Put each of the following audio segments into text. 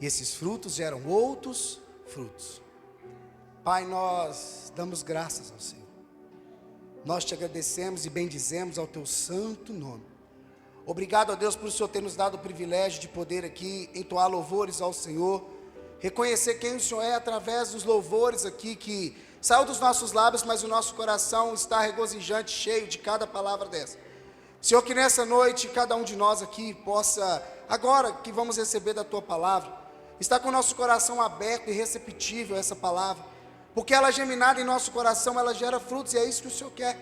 e esses frutos geram outros frutos. Pai, nós damos graças ao Senhor. Nós te agradecemos e bendizemos ao teu santo nome. Obrigado a Deus por o Senhor ter nos dado o privilégio de poder aqui entoar louvores ao Senhor, reconhecer quem o Senhor é através dos louvores aqui que saiu dos nossos lábios, mas o nosso coração está regozijante, cheio de cada palavra dessa. Senhor, que nessa noite cada um de nós aqui possa, agora que vamos receber da tua palavra, estar com o nosso coração aberto e receptível a essa palavra, porque ela geminada em nosso coração, ela gera frutos, e é isso que o Senhor quer.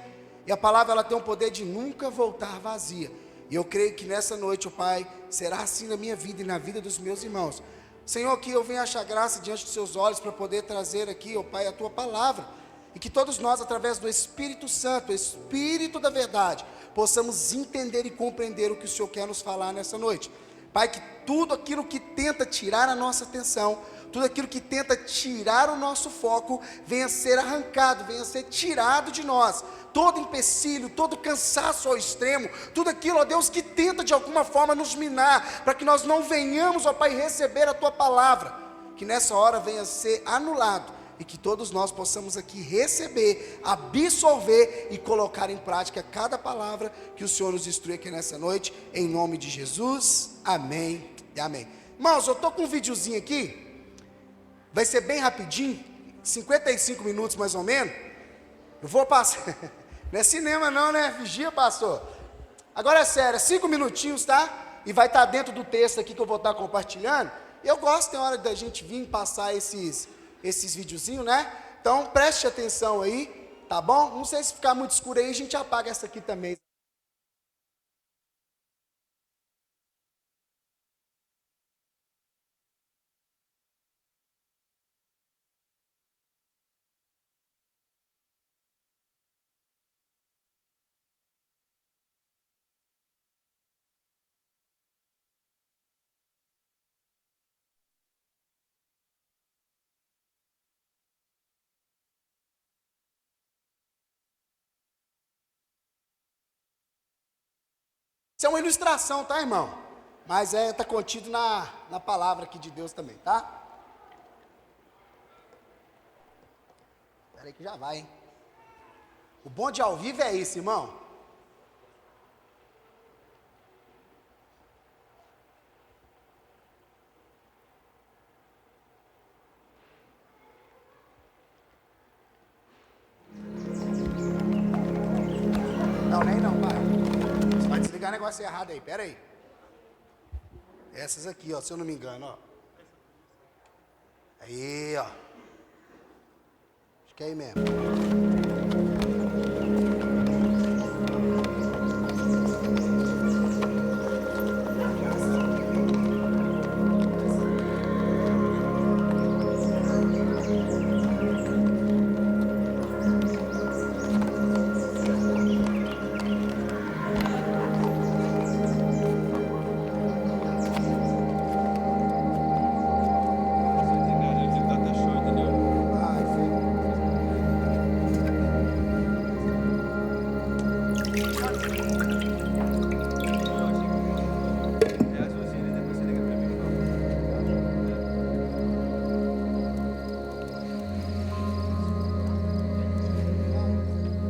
E a palavra, ela tem o poder de nunca voltar vazia. E eu creio que nessa noite, ó Pai, será assim na minha vida e na vida dos meus irmãos. Senhor, que eu venha achar graça diante dos seus olhos para poder trazer aqui, ó Pai, a tua palavra. E que todos nós, através do Espírito Santo, o Espírito da verdade, possamos entender e compreender o que o Senhor quer nos falar nessa noite. Pai, que tudo aquilo que tenta tirar a nossa atenção, tudo aquilo que tenta tirar o nosso foco, venha ser arrancado, venha ser tirado de nós. Todo empecilho, todo cansaço ao extremo, tudo aquilo, ó Deus, que tenta de alguma forma nos minar, para que nós não venhamos, ó Pai, receber a Tua palavra, que nessa hora venha ser anulado, e que todos nós possamos aqui receber, absorver e colocar em prática cada palavra que o Senhor nos instrui aqui nessa noite, em nome de Jesus, amém e amém. Irmãos, eu estou com um videozinho aqui, vai ser bem rapidinho, 55 minutos mais ou menos. Eu vou passar, não é cinema não, né? Vigia, pastor. Agora é sério, 5 minutinhos, tá? E vai estar dentro do texto aqui que eu vou estar compartilhando. E eu gosto, tem hora da gente vir passar esses videozinhos, né? Então preste atenção aí, tá bom? Não sei se ficar muito escuro aí, a gente apaga essa aqui também. Isso é uma ilustração, tá, irmão? Mas está contido na palavra aqui de Deus também, tá? Espera aí que já vai, hein? O bom de ao vivo é isso, irmão. Não, nem não, pai. Você vai desligar o negócio errado aí, pera aí. Essas aqui, ó, se eu não me engano, ó. Aí, ó. Acho que é aí mesmo.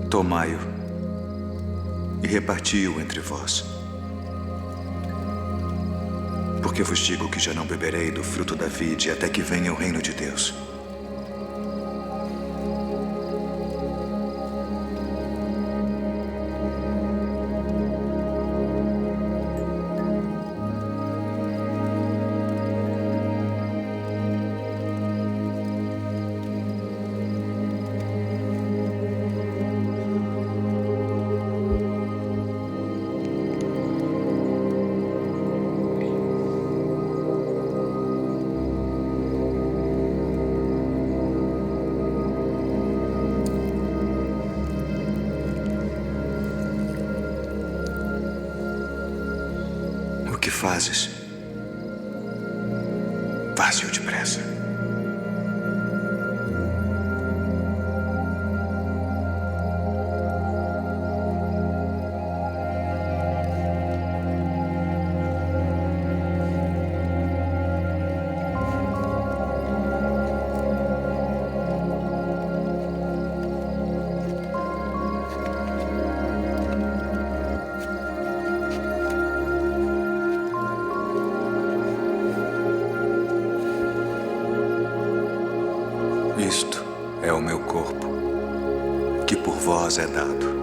Tomai-o e reparti-o entre vós. Porque vos digo que já não beberei do fruto da vide até que venha o reino de Deus. O que fazes? Faze-o depressa. Isto é o meu corpo, que por vós é dado.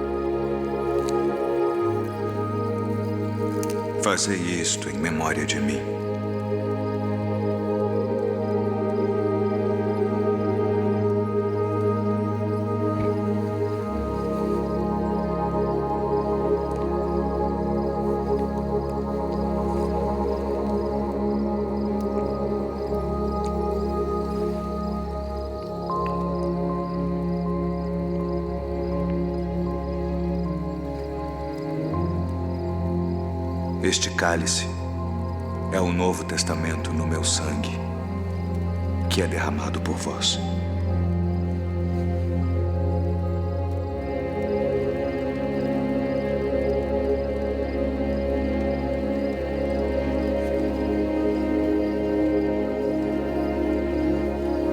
Fazei isto em memória de mim. Este cálice é o Novo Testamento no meu sangue, que é derramado por vós.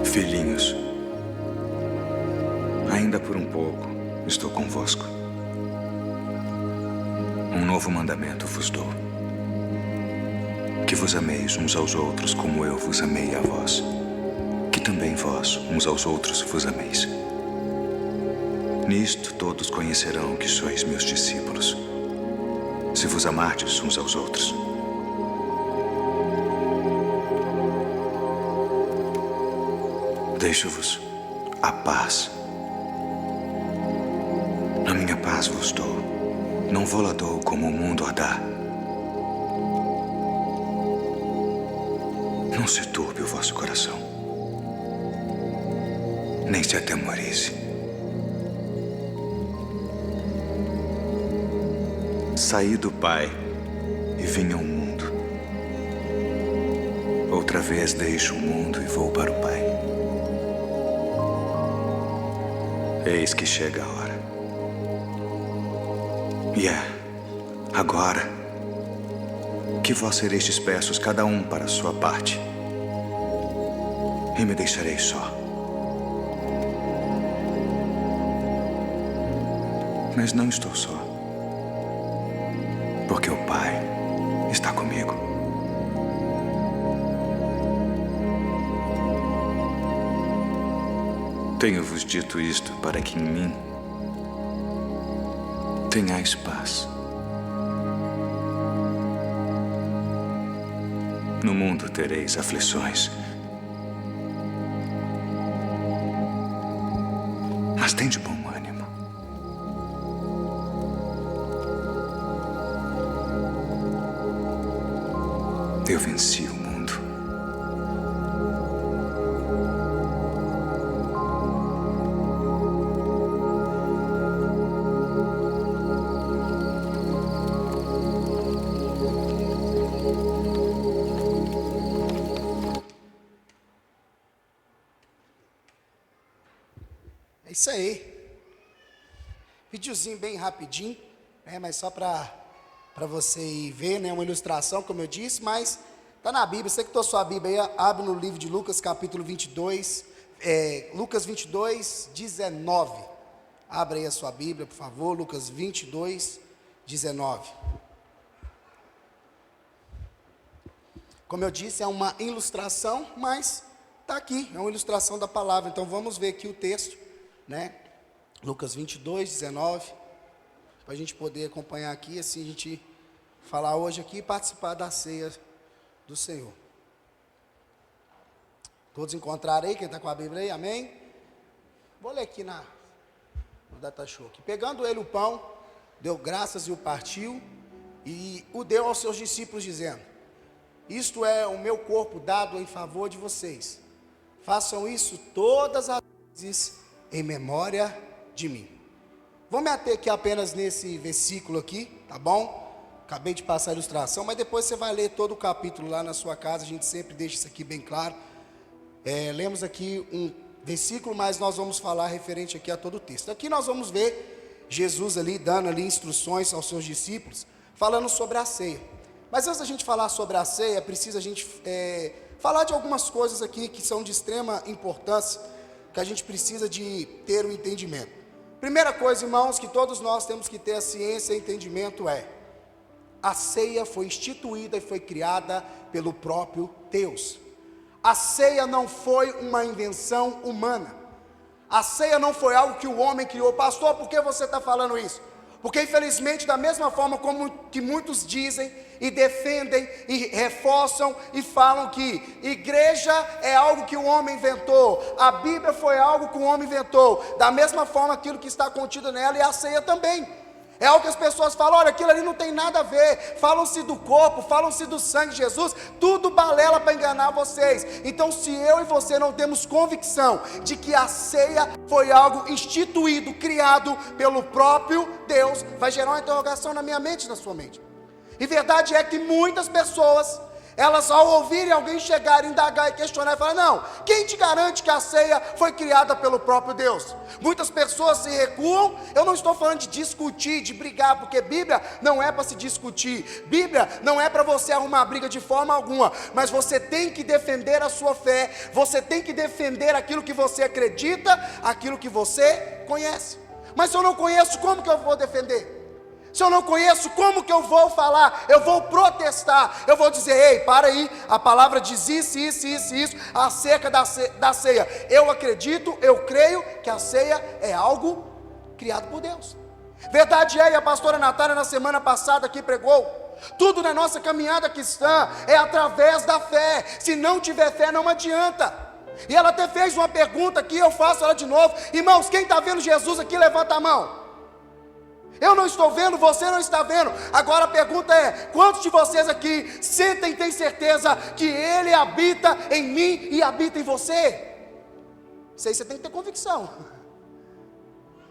Filhinhos, ainda por um pouco estou convosco. Um novo mandamento vos dou: que vos ameis uns aos outros como eu vos amei a vós, que também vós uns aos outros vos ameis. Nisto todos conhecerão que sois meus discípulos, se vos amardes uns aos outros. Deixo-vos a paz. A minha paz vos dou, não vou-la dou como o mundo a dá. Não se turbe o vosso coração, nem se atemorize. Saí do Pai e vim ao mundo. Outra vez deixo o mundo e vou para o Pai. Eis que chega a hora. E é agora que vós sereis dispersos, cada um para a sua parte, e me deixareis só. Mas não estou só, porque o Pai está comigo. Tenho-vos dito isto para que em mim tenhais paz. No mundo tereis aflições, mas tende bom ânimo. Eu venci o mundo. É isso aí. Videozinho bem rapidinho, né? Mas só para você ir ver, né? Uma ilustração, como eu disse, mas tá na Bíblia. Você que tem a sua Bíblia aí, abre no livro de Lucas, capítulo 22, Lucas 22, 19. Abre aí a sua Bíblia, por favor, Lucas 22, 19. Como eu disse, é uma ilustração, mas está aqui, é uma ilustração da palavra. Então vamos ver aqui o texto, né? Lucas 22, 19, para a gente poder acompanhar aqui, assim a gente falar hoje aqui e participar da ceia do Senhor. Todos encontraram aí, quem está com a Bíblia aí, amém? Vou ler aqui no Data Show. Pegando ele o pão, deu graças e o partiu, e o deu aos seus discípulos, dizendo: isto é o meu corpo dado em favor de vocês. Façam isso todas as vezes em memória de mim. Vou me ater aqui apenas nesse versículo aqui, tá bom? Acabei de passar a ilustração, mas depois você vai ler todo o capítulo lá na sua casa. A gente sempre deixa isso aqui bem claro. Lemos aqui um versículo, mas nós vamos falar referente aqui a todo o texto. Aqui nós vamos ver Jesus ali dando ali instruções aos seus discípulos, falando sobre a ceia. Mas antes da gente falar sobre a ceia, é preciso a gente falar de algumas coisas aqui que são de extrema importância, que a gente precisa de ter um entendimento. Primeira coisa, irmãos, que todos nós temos que ter a ciência e entendimento é: a ceia foi instituída e foi criada pelo próprio Deus. A ceia não foi uma invenção humana. A ceia não foi algo que o homem criou. Pastor, por que você está falando isso? Porque infelizmente, da mesma forma como que muitos dizem e defendem e reforçam e falam que igreja é algo que o homem inventou, a Bíblia foi algo que o homem inventou, da mesma forma aquilo que está contido nela e a ceia também. É algo que as pessoas falam, olha, aquilo ali não tem nada a ver, falam-se do corpo, falam-se do sangue de Jesus, tudo balela para enganar vocês. Então, se eu e você não temos convicção de que a ceia foi algo instituído, criado pelo próprio Deus, vai gerar uma interrogação na minha mente e na sua mente. E verdade é que muitas pessoas, elas ao ouvirem alguém chegar, indagar e questionar, falam, não, quem te garante que a ceia foi criada pelo próprio Deus? Muitas pessoas se recuam. Eu não estou falando de discutir, de brigar, porque Bíblia não é para se discutir, Bíblia não é para você arrumar briga de forma alguma, mas você tem que defender a sua fé, você tem que defender aquilo que você acredita, aquilo que você conhece. Mas se eu não conheço, como que eu vou defender? Se eu não conheço, como que eu vou falar? Eu vou protestar, eu vou dizer, ei, para aí, a palavra diz isso, acerca da ceia. Eu acredito, eu creio que a ceia é algo criado por Deus. Verdade é, e a pastora Natália na semana passada aqui pregou, tudo na nossa caminhada cristã é através da fé. Se não tiver fé, não adianta. E ela até fez uma pergunta aqui, eu faço ela de novo. Irmãos, quem está vendo Jesus aqui, levanta a mão. Eu não estou vendo, você não está vendo. Agora a pergunta é, quantos de vocês aqui sentem e têm certeza que Ele habita em mim e habita em você? Isso aí você tem que ter convicção.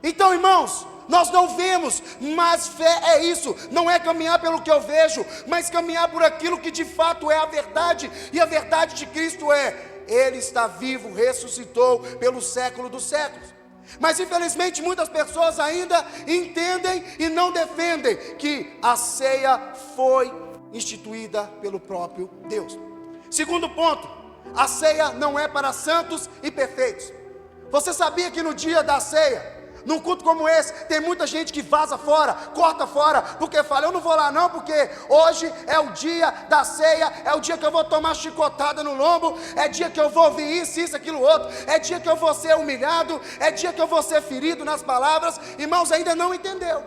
Então, irmãos, nós não vemos, mas fé é isso, não é caminhar pelo que eu vejo, mas caminhar por aquilo que de fato é a verdade. E a verdade de Cristo é, Ele está vivo, ressuscitou pelo século dos séculos. Mas infelizmente muitas pessoas ainda entendem e não defendem que a ceia foi instituída pelo próprio Deus. Segundo ponto, a ceia não é para santos e perfeitos. Você sabia que no dia da ceia, num culto como esse, tem muita gente que vaza fora, corta fora, porque fala, eu não vou lá não, porque hoje é o dia da ceia, é o dia que eu vou tomar chicotada no lombo, é dia que eu vou ouvir isso, aquilo, outro, é dia que eu vou ser humilhado, é dia que eu vou ser ferido nas palavras. Irmãos, ainda não entendeu.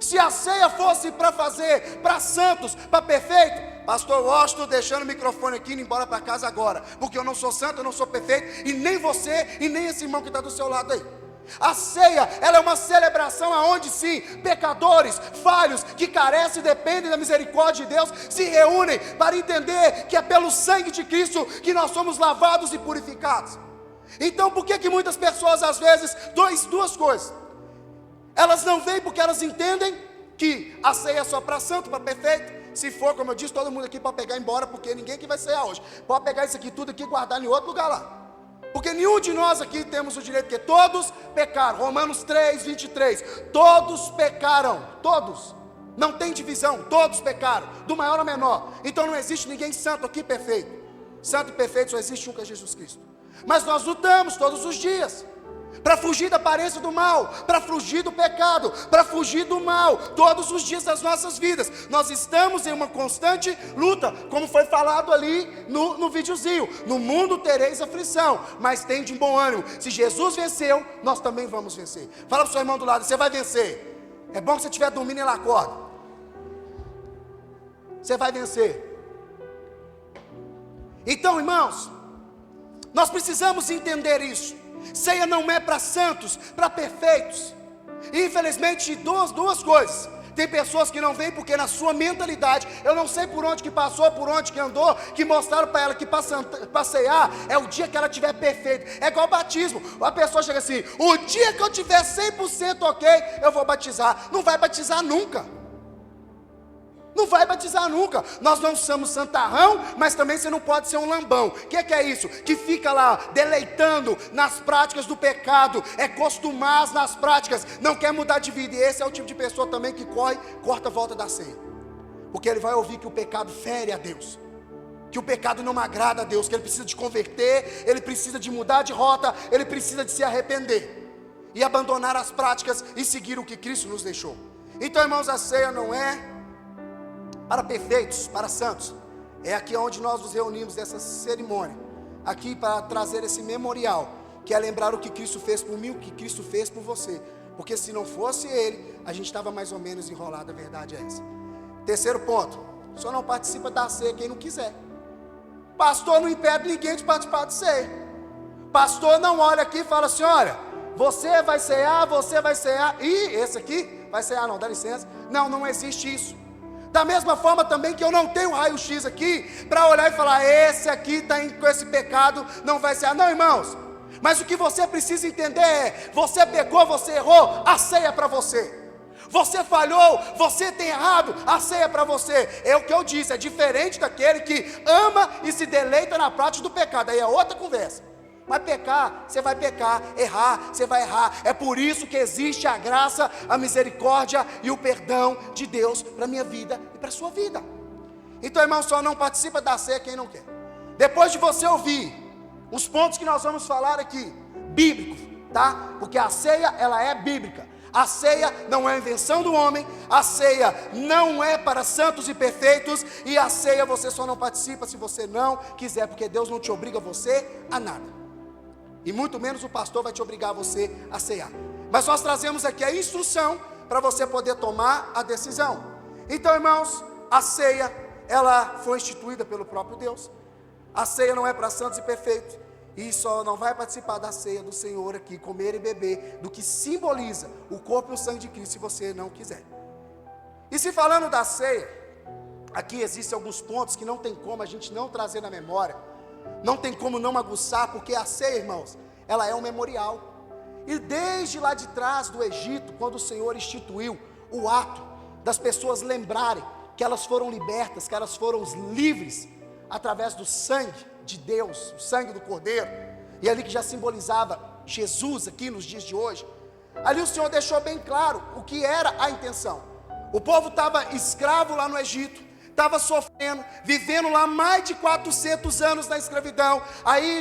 Se a ceia fosse para fazer, para santos, para perfeito, pastor Washington deixando o microfone aqui, indo embora para casa agora, porque eu não sou santo, eu não sou perfeito, e nem você, e nem esse irmão que está do seu lado aí. A ceia, ela é uma celebração aonde sim, pecadores, falhos, que carecem e dependem da misericórdia de Deus, se reúnem para entender que é pelo sangue de Cristo que nós somos lavados e purificados. Então por que muitas pessoas às vezes, duas coisas, elas não vêm porque elas entendem que a ceia é só para santo, para perfeito. Se for, como eu disse, todo mundo aqui pode pegar e ir embora, porque ninguém aqui vai ceiar hoje, pode pegar isso aqui tudo aqui e guardar em outro lugar lá. Porque nenhum de nós aqui temos o direito, porque todos pecaram. Romanos 3, 23. Todos pecaram, todos. Não tem divisão, todos pecaram, do maior ao menor. Então não existe ninguém santo aqui perfeito. Santo e perfeito só existe um, que é Jesus Cristo. Mas nós lutamos todos os dias para fugir da aparência do mal, para fugir do pecado, para fugir do mal, todos os dias das nossas vidas. Nós estamos em uma constante luta, como foi falado ali no videozinho. No mundo tereis aflição, mas tende um bom ânimo. Se Jesus venceu, nós também vamos vencer. Fala para o seu irmão do lado, você vai vencer. É bom que você estiver dormindo e ele acorda. Você vai vencer. Então, irmãos, nós precisamos entender isso. Ceia não é para santos, para perfeitos. E infelizmente duas coisas. Tem pessoas que não vêm porque na sua mentalidade, eu não sei por onde que passou, por onde que andou, que mostraram para ela que para ceiar é o dia que ela tiver perfeito. É igual batismo. A pessoa chega assim, o dia que eu tiver 100% ok, eu vou batizar. Não vai batizar nunca. Não vai batizar nunca. Nós não somos santarrão, mas também você não pode ser um lambão. O que é isso? Que fica lá deleitando nas práticas do pecado, é costumar nas práticas, não quer mudar de vida. E esse é o tipo de pessoa também que corta a volta da ceia, porque ele vai ouvir que o pecado fere a Deus, que o pecado não agrada a Deus, que ele precisa de converter, ele precisa de mudar de rota, ele precisa de se arrepender e abandonar as práticas e seguir o que Cristo nos deixou. Então, irmãos, a ceia não é para perfeitos, para santos. É aqui onde nós nos reunimos, essa cerimônia, aqui para trazer esse memorial que é lembrar o que Cristo fez por mim, o que Cristo fez por você. Porque se não fosse Ele, a gente estava mais ou menos enrolado, a verdade é essa. Terceiro ponto, só não participa da ceia quem não quiser. Pastor não impede ninguém de participar da ceia. Pastor não olha aqui e fala assim, olha, você vai cear, e esse aqui vai cear, não, dá licença. Não, não existe isso. Da mesma forma também que eu não tenho raio-x aqui, para olhar e falar, esse aqui está com esse pecado, não vai cear. Não, irmãos, mas o que você precisa entender é, você pecou, você errou, a ceia é para você. Você falhou, você tem errado, a ceia é para você. É o que eu disse, é diferente daquele que ama e se deleita na prática do pecado, aí é outra conversa. Mas pecar, você vai pecar, errar, você vai errar. É por isso que existe a graça, a misericórdia e o perdão de Deus para a minha vida e para a sua vida. Então, irmão, só não participa da ceia quem não quer. Depois de você ouvir os pontos que nós vamos falar aqui, bíblicos, tá? Porque a ceia, ela é bíblica. A ceia não é invenção do homem, a ceia não é para santos e perfeitos, e a ceia você só não participa se você não quiser, porque Deus não te obriga você a nada. E muito menos o pastor vai te obrigar você a cear. Mas nós trazemos aqui a instrução para você poder tomar a decisão. Então, irmãos, a ceia, ela foi instituída pelo próprio Deus. A ceia não é para santos e perfeitos. E só não vai participar da ceia do Senhor aqui, comer e beber, do que simboliza o corpo e o sangue de Cristo, se você não quiser. E se falando da ceia, aqui existem alguns pontos que não tem como a gente não trazer na memória. Não tem como não aguçar, porque a ceia, irmãos, ela é um memorial. E desde lá de trás do Egito, quando o Senhor instituiu o ato das pessoas lembrarem que elas foram libertas, que elas foram livres através do sangue de Deus, o sangue do Cordeiro, e ali que já simbolizava Jesus aqui nos dias de hoje, ali o Senhor deixou bem claro o que era a intenção. O povo estava escravo lá no Egito, estava sofrendo, vivendo lá mais de 400 anos na escravidão. Aí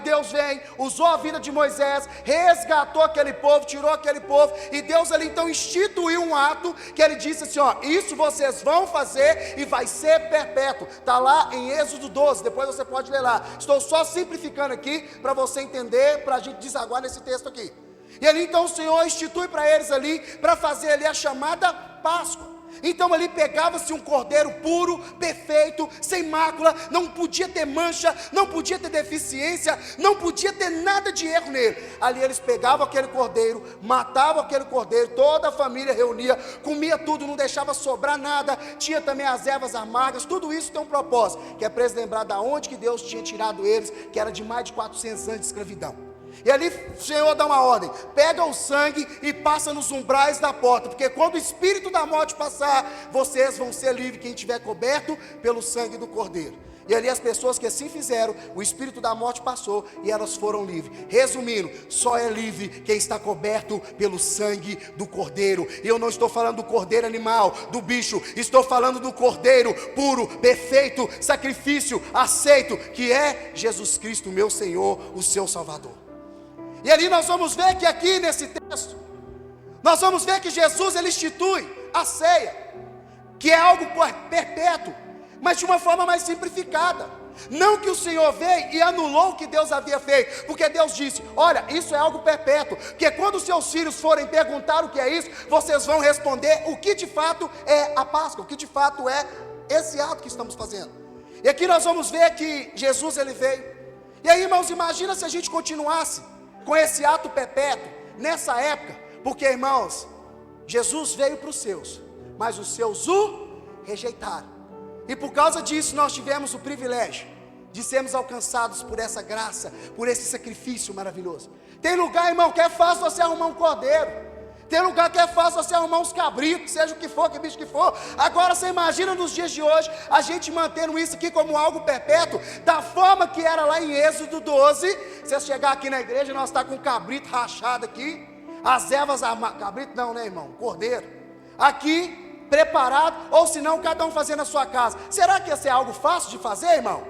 Deus vem, usou a vida de Moisés, resgatou aquele povo, tirou aquele povo, e Deus ali então instituiu um ato, que ele disse assim, ó, isso vocês vão fazer e vai ser perpétuo. Está lá em Êxodo 12, depois você pode ler lá. Estou só simplificando aqui, para você entender, para a gente desaguar nesse texto aqui. E ali então o Senhor institui para eles ali, para fazer ali a chamada Páscoa. Então ali pegava-se um cordeiro puro, perfeito, sem mácula, não podia ter mancha, não podia ter deficiência, não podia ter nada de erro nele. Ali eles pegavam aquele cordeiro, matavam aquele cordeiro, toda a família reunia, comia tudo, não deixava sobrar nada, tinha também as ervas amargas, tudo isso tem um propósito, que é para eles lembrar de onde que Deus tinha tirado eles, que era de mais de 400 anos de escravidão. E ali o Senhor dá uma ordem, pega o sangue e passa nos umbrais da porta, porque quando o espírito da morte passar, vocês vão ser livres, quem estiver coberto pelo sangue do Cordeiro. E ali as pessoas que assim fizeram, o espírito da morte passou e elas foram livres. Resumindo, só é livre quem está coberto pelo sangue do Cordeiro. E eu não estou falando do cordeiro animal, do bicho, estou falando do Cordeiro puro, perfeito, sacrifício, aceito, que é Jesus Cristo, meu Senhor, o seu Salvador. E ali nós vamos ver que aqui nesse texto, nós vamos ver que Jesus ele institui a ceia, que é algo perpétuo, mas de uma forma mais simplificada. Não que o Senhor veio e anulou o que Deus havia feito, porque Deus disse, olha, isso é algo perpétuo, porque quando os seus filhos forem perguntar o que é isso, vocês vão responder o que de fato é a Páscoa, o que de fato é esse ato que estamos fazendo. E aqui nós vamos ver que Jesus ele veio. E aí, irmãos, imagina se a gente continuasse com esse ato perpétuo, nessa época, porque, irmãos, Jesus veio para os seus, mas os seus o rejeitaram, e por causa disso nós tivemos o privilégio de sermos alcançados por essa graça, por esse sacrifício maravilhoso. Tem lugar, irmão, que é fácil você arrumar um cordeiro, tem lugar que é fácil você arrumar uns cabritos, seja o que for, que bicho que for. Agora você imagina nos dias de hoje, a gente mantendo isso aqui como algo perpétuo, da forma que era lá em Êxodo 12, você chegar aqui na igreja, nós estamos com um cabrito rachado aqui, as ervas, cabrito não, né, irmão, cordeiro, aqui, preparado, ou se não, cada um fazendo na sua casa. Será que ia ser algo fácil de fazer, irmão?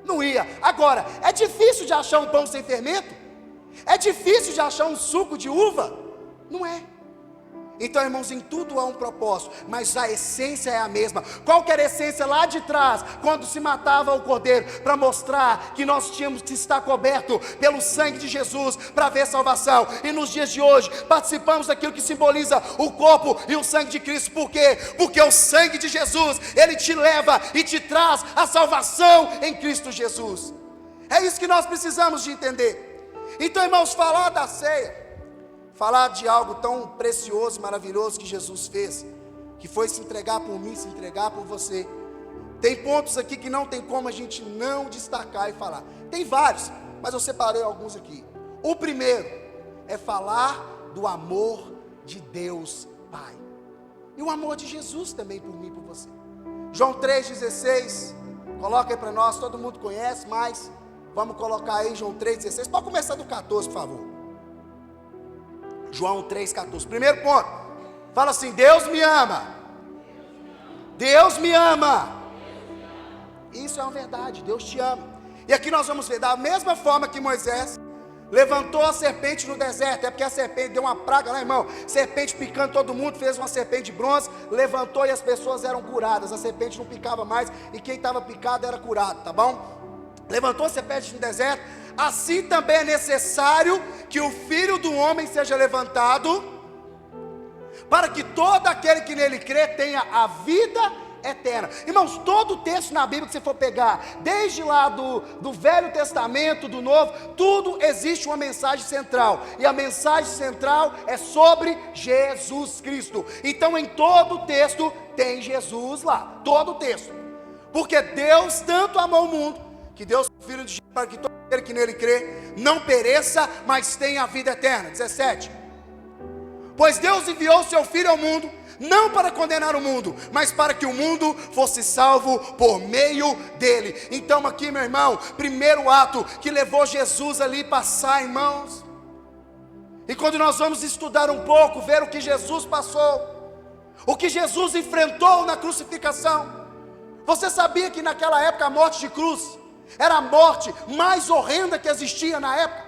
Não ia. Agora, é difícil de achar um pão sem fermento? É difícil de achar um suco de uva? Não é. Então, irmãos, em tudo há um propósito, mas a essência é a mesma. Qual que era a essência lá de trás, quando se matava o cordeiro? Para mostrar que nós tínhamos que estar coberto pelo sangue de Jesus para ver salvação. E nos dias de hoje, participamos daquilo que simboliza o corpo e o sangue de Cristo. Por quê? Porque o sangue de Jesus, ele te leva e te traz a salvação em Cristo Jesus. É isso que nós precisamos de entender. Então, irmãos, falar da ceia, falar de algo tão precioso e maravilhoso que Jesus fez, que foi se entregar por mim, se entregar por você. Tem pontos aqui que não tem como a gente não destacar e falar. Tem vários, mas eu separei alguns aqui. O primeiro é falar do amor de Deus Pai. E o amor de Jesus também por mim e por você. João 3,16, coloca aí para nós, todo mundo conhece, mas vamos colocar aí João 3,16. Pode começar do 14, por favor. João 3,14. Primeiro ponto, fala assim: Deus me ama. Deus me ama. Isso é uma verdade, Deus te ama. E aqui nós vamos ver, da mesma forma que Moisés levantou a serpente no deserto, é porque a serpente deu uma praga lá, irmão, serpente picando todo mundo, fez uma serpente de bronze, levantou e as pessoas eram curadas, a serpente não picava mais, e quem estava picado era curado, tá bom? Levantou a serpente no deserto. Assim também é necessário que o Filho do Homem seja levantado, para que todo aquele que nele crê tenha a vida eterna. Irmãos, todo o texto na Bíblia que você for pegar, desde lá do Velho Testamento, do Novo, tudo existe uma mensagem central, e a mensagem central é sobre Jesus Cristo. Então em todo o texto tem Jesus lá, todo o texto, porque Deus tanto amou o mundo, que Deus o Filho de Jesus, para que todo aquele que nele crê não pereça, mas tenha a vida eterna. 17. Pois Deus enviou o seu Filho ao mundo, não para condenar o mundo, mas para que o mundo fosse salvo por meio dele. Então aqui, meu irmão, primeiro ato que levou Jesus ali passar, irmãos. E quando nós vamos estudar um pouco, ver o que Jesus passou, o que Jesus enfrentou na crucificação. Você sabia que naquela época a morte de cruz era a morte mais horrenda que existia na época?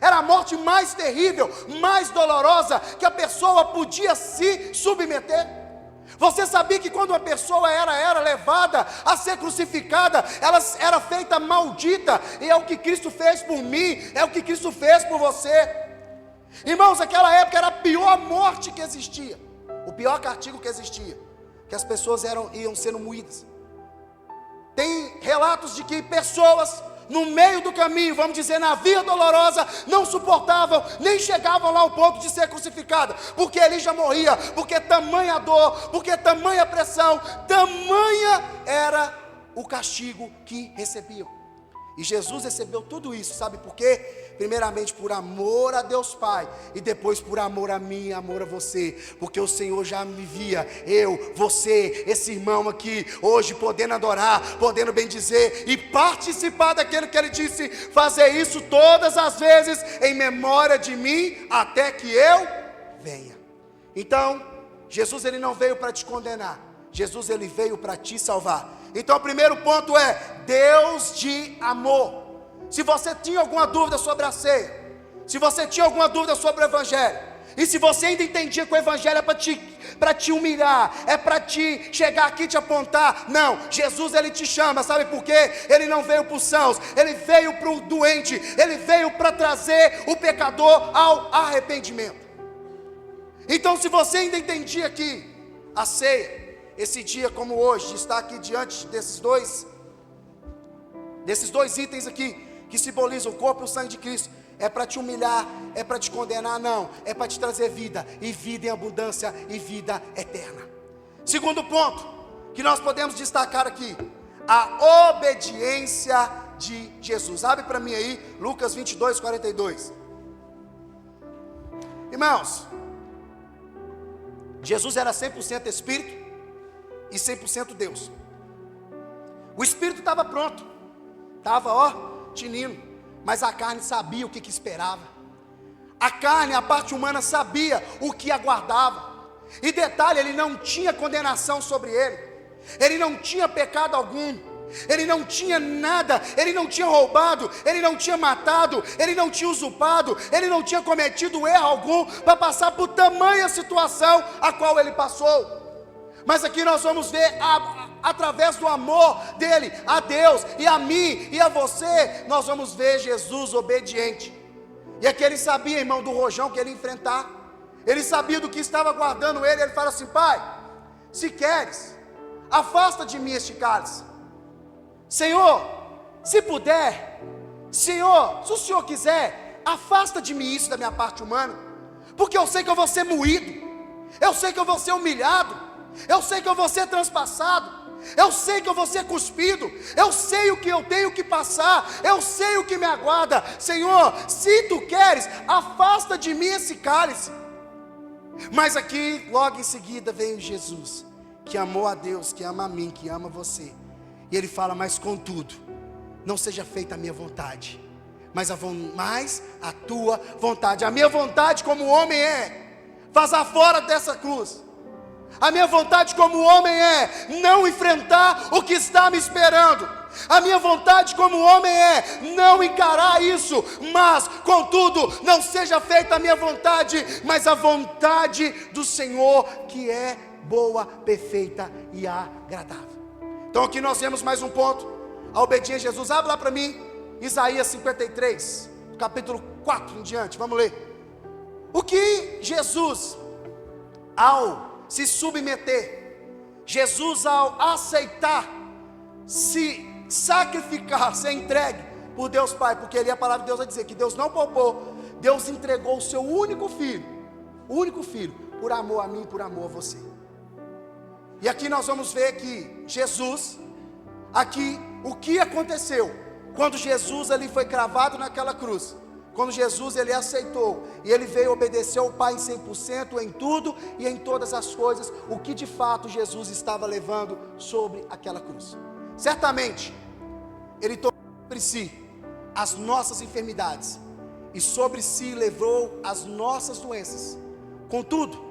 Era a morte mais terrível, mais dolorosa que a pessoa podia se submeter. Você sabia que quando uma pessoa era levada a ser crucificada, ela era feita maldita? E é o que Cristo fez por mim, é o que Cristo fez por você. Irmãos, aquela época era a pior morte que existia, o pior castigo que existia, que as pessoas iam sendo moídas. Tem relatos de que pessoas no meio do caminho, vamos dizer, na via dolorosa, não suportavam, nem chegavam lá ao ponto de ser crucificada, porque ali já morria, porque tamanha dor, porque tamanha pressão, tamanha era o castigo que recebiam. E Jesus recebeu tudo isso, sabe por quê? Primeiramente por amor a Deus Pai, e depois por amor a mim, amor a você, porque o Senhor já me via, eu, você, esse irmão aqui, hoje podendo adorar, podendo bendizer e participar daquilo que Ele disse, fazer isso todas as vezes em memória de mim, até que eu venha. Então, Jesus ele não veio para te condenar, Jesus ele veio para te salvar. Então o primeiro ponto é, Deus te amou. Se você tinha alguma dúvida sobre a ceia, se você tinha alguma dúvida sobre o Evangelho, e se você ainda entendia que o Evangelho é para te humilhar, é para te chegar aqui e te apontar, não, Jesus ele te chama, sabe por quê? Ele não veio para os sãos, ele veio para o doente, ele veio para trazer o pecador ao arrependimento. Então se você ainda entendia que a ceia, esse dia como hoje, de estar aqui diante desses dois itens aqui, que simbolizam o corpo e o sangue de Cristo, é para te humilhar, é para te condenar, não, é para te trazer vida, e vida em abundância, e vida eterna. Segundo ponto, que nós podemos destacar aqui, a obediência de Jesus. Abre para mim aí, Lucas 22, 42. Irmãos, Jesus era 100% Espírito, e 100% Deus. O Espírito estava pronto, estava tinindo, mas a carne sabia o que esperava. A carne, a parte humana sabia o que aguardava. E detalhe, ele não tinha condenação sobre ele, ele não tinha pecado algum. Ele não tinha nada, ele não tinha roubado, ele não tinha matado, ele não tinha usurpado, ele não tinha cometido erro algum para passar por tamanha situação a qual ele passou. Mas aqui nós vamos ver, através do amor dele a Deus e a mim e a você, nós vamos ver Jesus obediente. E aqui ele sabia, irmão, do rojão que ele ia enfrentar. Ele sabia do que estava aguardando ele. Ele fala assim: Pai, se queres, afasta de mim este cálice. Senhor, se puder, Senhor, se o Senhor quiser, afasta de mim isso da minha parte humana, porque eu sei que eu vou ser moído, eu sei que eu vou ser humilhado, eu sei que eu vou ser transpassado, eu sei que eu vou ser cuspido, eu sei o que eu tenho que passar, eu sei o que me aguarda. Senhor, se tu queres, afasta de mim esse cálice. Mas aqui, logo em seguida, veio Jesus, que amou a Deus, que ama a mim, que ama você. E ele fala: mas contudo, não seja feita a minha vontade, mas a tua vontade. A minha vontade como homem é vazar fora dessa cruz. A minha vontade como homem é não enfrentar o que está me esperando. A minha vontade como homem é não encarar isso. Mas, contudo, não seja feita a minha vontade, mas a vontade do Senhor, que é boa, perfeita e agradável. Então aqui nós vemos mais um ponto, a obediência de Jesus. Abre lá para mim, Isaías 53, capítulo 4 em diante, vamos ler. O que Jesus, ao se submeter, Jesus ao aceitar, se sacrificar, ser entregue por Deus Pai, porque ali a palavra de Deus vai dizer que Deus não poupou, Deus entregou o seu único filho, por amor a mim, por amor a você. E aqui nós vamos ver que Jesus, aqui, o que aconteceu, quando Jesus ali foi cravado naquela cruz, quando Jesus ele aceitou, e ele veio obedecer ao Pai em 100%, em tudo e em todas as coisas, o que de fato Jesus estava levando sobre aquela cruz. Certamente, ele tomou sobre si as nossas enfermidades, e sobre si levou as nossas doenças. Contudo,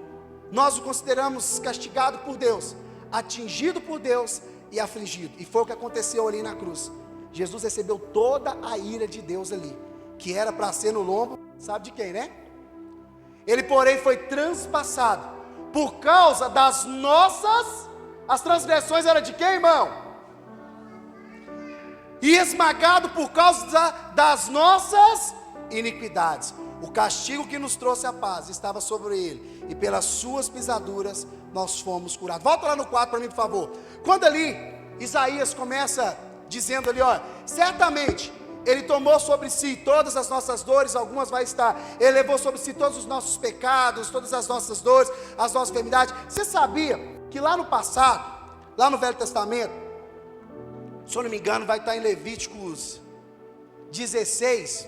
nós o consideramos castigado por Deus, atingido por Deus e afligido. E foi o que aconteceu ali na cruz. Jesus recebeu toda a ira de Deus ali, que era para ser no lombo, sabe de quem, né? Ele, porém, foi transpassado por causa das nossas, as transgressões eram de quem, irmão? E esmagado por causa das nossas iniquidades. O castigo que nos trouxe a paz estava sobre ele, e pelas suas pisaduras nós fomos curados. Volta lá no 4 para mim, por favor. Quando ali Isaías começa dizendo ali, ó, certamente ele tomou sobre si todas as nossas dores, algumas vai estar, ele levou sobre si todos os nossos pecados, todas as nossas dores, as nossas enfermidades. Você sabia que lá no passado, lá no Velho Testamento, se eu não me engano, vai estar em Levíticos 16,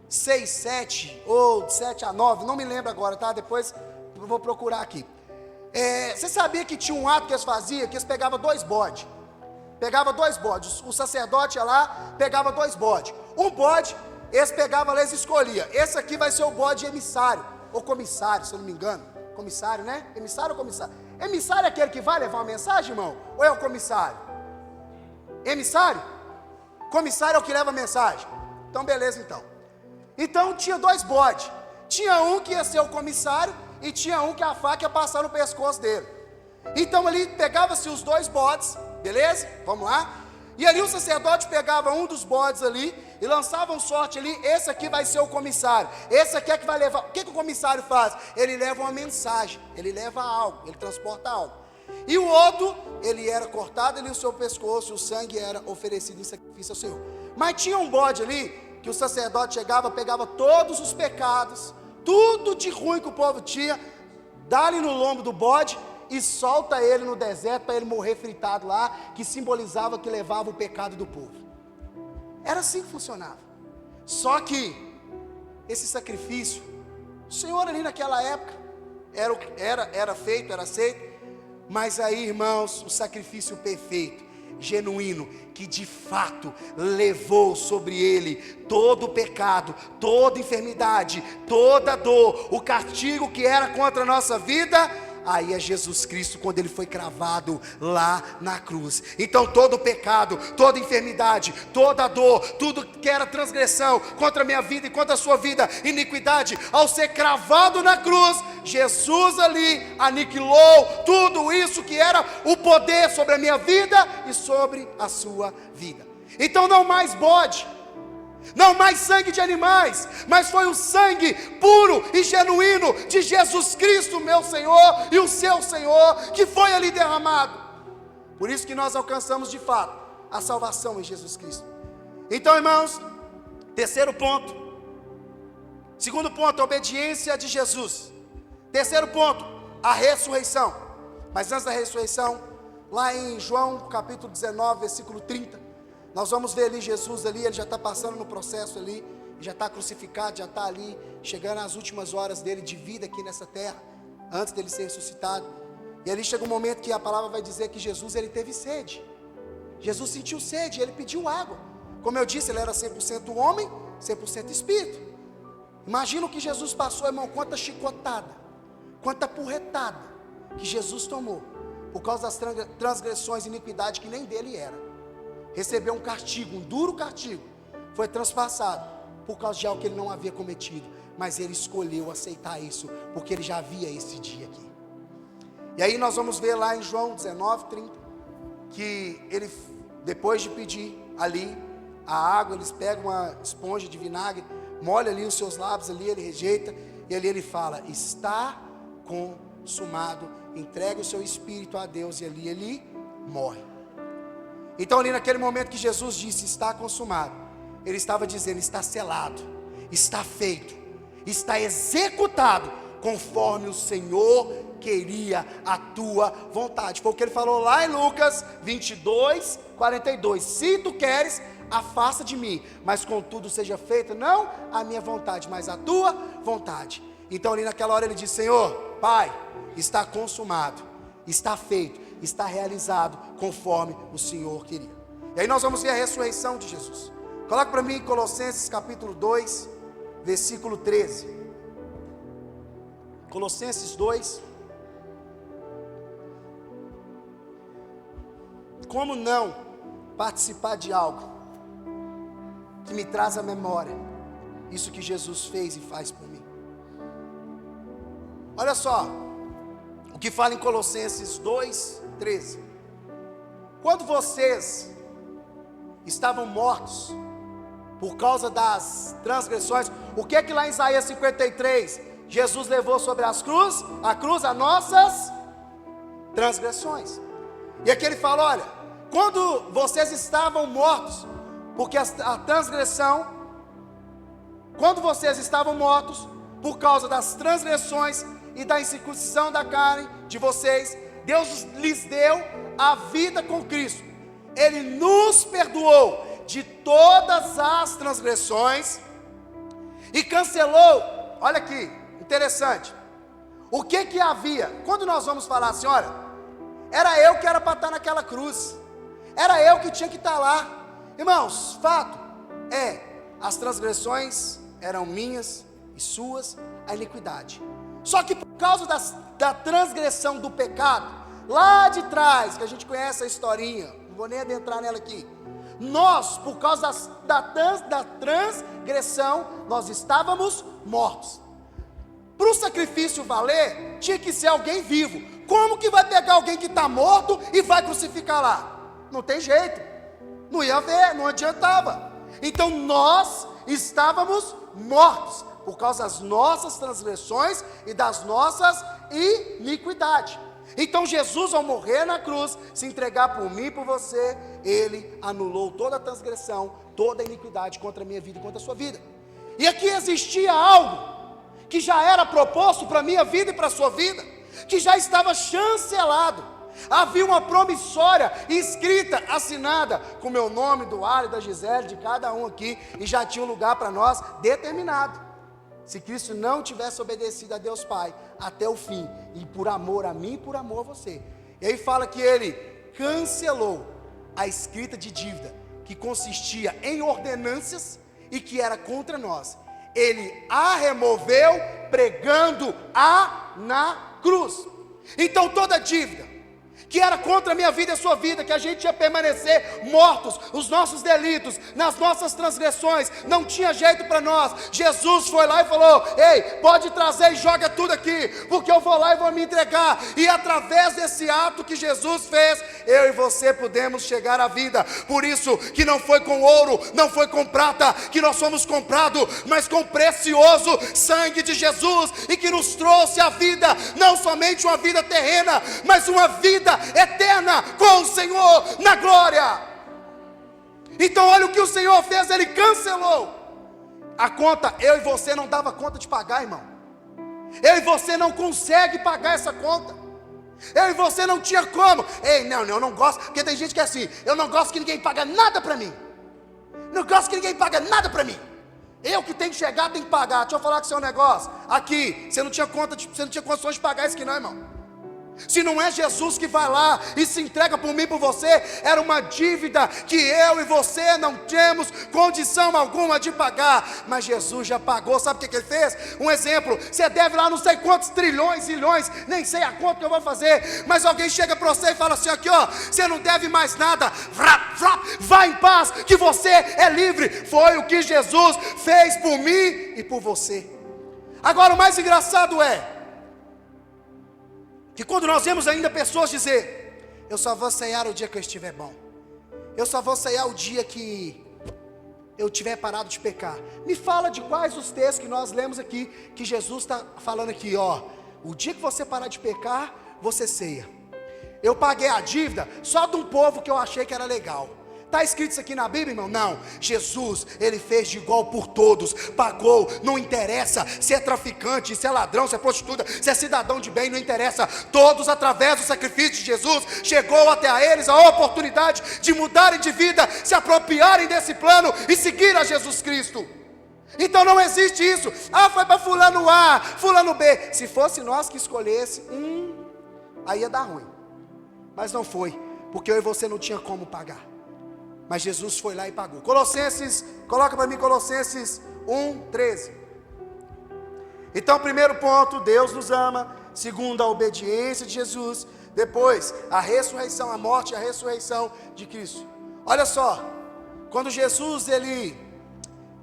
6, 7, ou 7 a 9, não me lembro agora, tá? Depois eu vou procurar aqui. Você sabia que tinha um ato que eles faziam, que eles pegavam 2 bodes, o sacerdote ia lá, pegava 2 bodes, um bode, eles pegavam lá, eles escolhiam, esse aqui vai ser o bode emissário, ou comissário, se eu não me engano, comissário, né? Emissário ou comissário? Emissário é aquele que vai levar uma mensagem, irmão? Ou é o comissário? Emissário? Comissário é o que leva a mensagem. Então beleza, então tinha 2 bodes, tinha um que ia ser o comissário, e tinha um que a faca ia passar no pescoço dele. Então ali pegava-se os 2 bodes, beleza? Vamos lá. E ali o sacerdote pegava um dos bodes ali e lançava um sorte ali, esse aqui vai ser o comissário, esse aqui é que vai levar. O que o comissário faz? Ele leva uma mensagem, ele leva algo, ele transporta algo. E o outro, ele era cortado ali o seu pescoço, o sangue era oferecido em sacrifício ao Senhor. Mas tinha um bode ali, que o sacerdote chegava, pegava todos os pecados, tudo de ruim que o povo tinha, dá-lhe no lombo do bode e solta ele no deserto para ele morrer fritado lá, que simbolizava que levava o pecado do povo. Era assim que funcionava. Só que esse sacrifício, o Senhor ali naquela época era feito, era aceito, mas aí, irmãos, o sacrifício perfeito, genuíno, que de fato levou sobre ele todo o pecado, toda enfermidade, toda dor, o castigo que era contra a nossa vida, Aí é Jesus Cristo, quando ele foi cravado lá na cruz. Então todo pecado, toda enfermidade, toda dor, tudo que era transgressão contra a minha vida e contra a sua vida, iniquidade, ao ser cravado na cruz, Jesus ali aniquilou tudo isso que era o poder sobre a minha vida e sobre a sua vida. Então não mais bode, não mais sangue de animais, mas foi o sangue puro e genuíno de Jesus Cristo, meu Senhor e o seu Senhor, que foi ali derramado. Por isso que nós alcançamos de fato a salvação em Jesus Cristo. Então, irmãos, terceiro ponto. Segundo ponto, a obediência de Jesus. Terceiro ponto, a ressurreição. Mas antes da ressurreição, lá em João capítulo 19, versículo 30, nós vamos ver ali Jesus ali, ele já está passando no processo ali, já está crucificado, já está ali, chegando às últimas horas dele de vida aqui nessa terra, antes dele ser ressuscitado. E ali chega um momento que a palavra vai dizer que Jesus, ele teve sede. Jesus sentiu sede, ele pediu água. Como eu disse, ele era 100% homem, 100% espírito. Imagina o que Jesus passou, irmão, quanta chicotada, quanta porretada que Jesus tomou, por causa das transgressões e iniquidade que nem dele era. Recebeu um castigo, um duro castigo, foi transpassado por causa de algo que ele não havia cometido, mas ele escolheu aceitar isso, porque ele já via esse dia aqui. E aí nós vamos ver lá em João 19, 30, que ele, depois de pedir ali a água, eles pegam uma esponja de vinagre, molha ali os seus lábios ali, ele rejeita, e ali ele fala, está consumado, entrega o seu espírito a Deus, e ali ele morre. Então ali naquele momento que Jesus disse, está consumado, ele estava dizendo, está selado, está feito, está executado, conforme o Senhor queria a tua vontade. Foi o que ele falou lá em Lucas 22, 42, se tu queres, afasta de mim, mas contudo seja feita, não a minha vontade, mas a tua vontade. Então ali naquela hora ele disse, Senhor, Pai, está consumado, está feito, está realizado conforme o Senhor queria. E aí nós vamos ver a ressurreição de Jesus. Coloca para mim Colossenses capítulo 2, versículo 13. Colossenses 2. Como não participar de algo que me traz à memória isso que Jesus fez e faz por mim? Olha só o que fala em Colossenses 2:13. Quando vocês estavam mortos por causa das transgressões, o que é que lá em Isaías 53 Jesus levou sobre a cruz as nossas transgressões. E aqui ele fala, olha, quando vocês estavam mortos, porque a transgressão, quando vocês estavam mortos por causa das transgressões e da incircuncisão da carne de vocês, Deus lhes deu a vida com Cristo. Ele nos perdoou de todas as transgressões e cancelou, olha aqui, interessante, o que havia, quando nós vamos falar assim, olha, era eu que era para estar naquela cruz, era eu que tinha que estar lá, irmãos, fato é, as transgressões eram minhas e suas, a iniquidade, só que por causa da transgressão do pecado, lá de trás, que a gente conhece a historinha, não vou nem adentrar nela aqui, nós, por causa da transgressão, nós estávamos mortos. Para o sacrifício valer, tinha que ser alguém vivo. Como que vai pegar alguém que está morto e vai crucificar lá? Não tem jeito, não ia ver, não adiantava. Então nós estávamos mortos, por causa das nossas transgressões e das nossas iniquidades. Então Jesus, ao morrer na cruz, se entregar por mim e por você, Ele anulou toda a transgressão, toda a iniquidade contra a minha vida e contra a sua vida. E aqui existia algo que já era proposto para a minha vida e para a sua vida, que já estava chancelado. Havia uma promissória escrita, assinada, com o meu nome, do Ali, da Gisele, de cada um aqui, e já tinha um lugar para nós determinado. Se Cristo não tivesse obedecido a Deus Pai até o fim, e por amor a mim e por amor a você, e aí fala que Ele cancelou a escrita de dívida, que consistia em ordenanças e que era contra nós. Ele a removeu pregando-a na cruz. Então toda dívida que era contra a minha vida e a sua vida, que a gente ia permanecer mortos, os nossos delitos, nas nossas transgressões, não tinha jeito para nós. Jesus foi lá e falou: ei, pode trazer e joga tudo aqui, porque eu vou lá e vou me entregar. E através desse ato que Jesus fez, eu e você podemos chegar à vida. Por isso que não foi com ouro, não foi com prata que nós fomos comprados, mas com o precioso sangue de Jesus, e que nos trouxe a vida, não somente uma vida terrena, mas uma vida eterna com o Senhor na glória. Então olha o que o Senhor fez, Ele cancelou a conta. Eu e você não dava conta de pagar, irmão. Eu e você não consegue pagar essa conta. Eu e você não tinha como. Ei, não, eu não gosto, porque tem gente que é assim: eu não gosto que ninguém paga nada para mim. Não gosto que ninguém paga nada para mim. Eu que tenho que chegar, tenho que pagar. Deixa eu falar com o seu negócio. Aqui, você não tinha condições de pagar isso aqui não, irmão. Se não é Jesus que vai lá e se entrega por mim e por você, era uma dívida que eu e você não temos condição alguma de pagar, mas Jesus já pagou. Sabe o que Ele fez? Um exemplo: você deve lá não sei quantos trilhões, zilhões, nem sei a conta que eu vou fazer, mas alguém chega para você e fala assim: aqui ó, você não deve mais nada, vai em paz, que você é livre. Foi o que Jesus fez por mim e por você. Agora o mais engraçado é que quando nós vemos ainda pessoas dizer: eu só vou ceiar o dia que eu estiver bom, eu só vou ceiar o dia que eu tiver parado de pecar. Me fala de quais os textos que nós lemos aqui, que Jesus está falando aqui, ó, o dia que você parar de pecar, você ceia. Eu paguei a dívida só de um povo que eu achei que era legal. Está escrito isso aqui na Bíblia, irmão? Não. Jesus, Ele fez de igual por todos, pagou. Não interessa se é traficante, se é ladrão, se é prostituta, se é cidadão de bem, não interessa. Todos, através do sacrifício de Jesus, chegou até a eles a oportunidade de mudarem de vida, se apropriarem desse plano e seguir a Jesus Cristo. Então não existe isso: ah, foi para fulano A, fulano B. Se fosse nós que escolhesse, aí ia dar ruim. Mas não foi, porque eu e você não tinha como pagar. Mas Jesus foi lá e pagou. Colossenses, coloca para mim Colossenses 1:13. Então, primeiro ponto, Deus nos ama. Segundo, a obediência de Jesus. Depois, a ressurreição, a morte e a ressurreição de Cristo. Olha só, quando Jesus Ele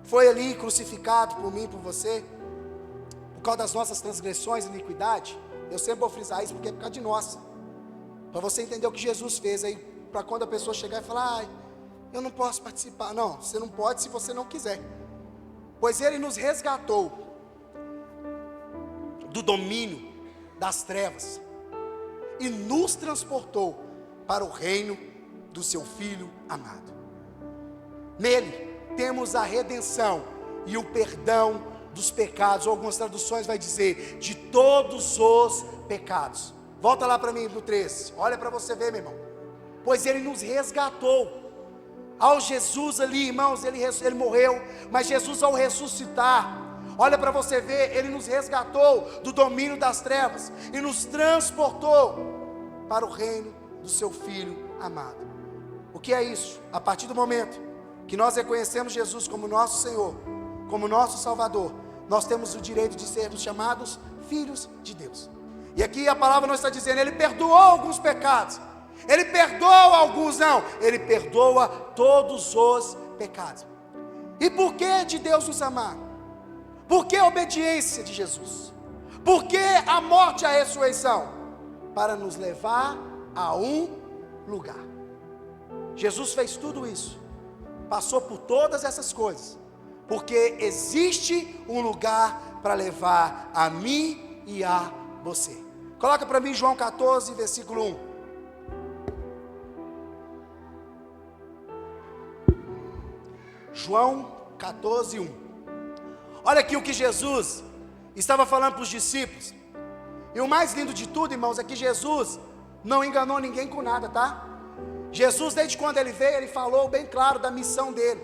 foi ali crucificado por mim e por você, por causa das nossas transgressões e iniquidade, eu sempre vou frisar isso porque é por causa de nós, para você entender o que Jesus fez aí, para quando a pessoa chegar e falar: ai, eu não posso participar. Não, você não pode se você não quiser. Pois Ele nos resgatou do domínio das trevas e nos transportou para o reino do seu Filho amado. Nele temos a redenção e o perdão dos pecados. Ou algumas traduções vai dizer: de todos os pecados. Volta lá para mim no 13. Olha para você ver, meu irmão. Pois Ele nos resgatou. Ao Jesus ali, irmãos, ele morreu, mas Jesus, ao ressuscitar, olha para você ver, Ele nos resgatou do domínio das trevas e nos transportou para o reino do seu Filho amado. O que é isso? A partir do momento que nós reconhecemos Jesus como nosso Senhor, como nosso Salvador, nós temos o direito de sermos chamados filhos de Deus. E aqui a palavra não está dizendo: Ele perdoou alguns pecados, Ele perdoa alguns, não, Ele perdoa todos os pecados. E por que de Deus nos amar? Por que a obediência de Jesus? Por que a morte e a ressurreição? Para nos levar a um lugar. Jesus fez tudo isso, passou por todas essas coisas, porque existe um lugar para levar a mim e a você. Coloca para mim João 14, versículo 1. João 14, 1. Olha aqui o que Jesus estava falando para os discípulos. E o mais lindo de tudo, irmãos, é que Jesus não enganou ninguém com nada, tá? Jesus, desde quando Ele veio, Ele falou bem claro da missão dele.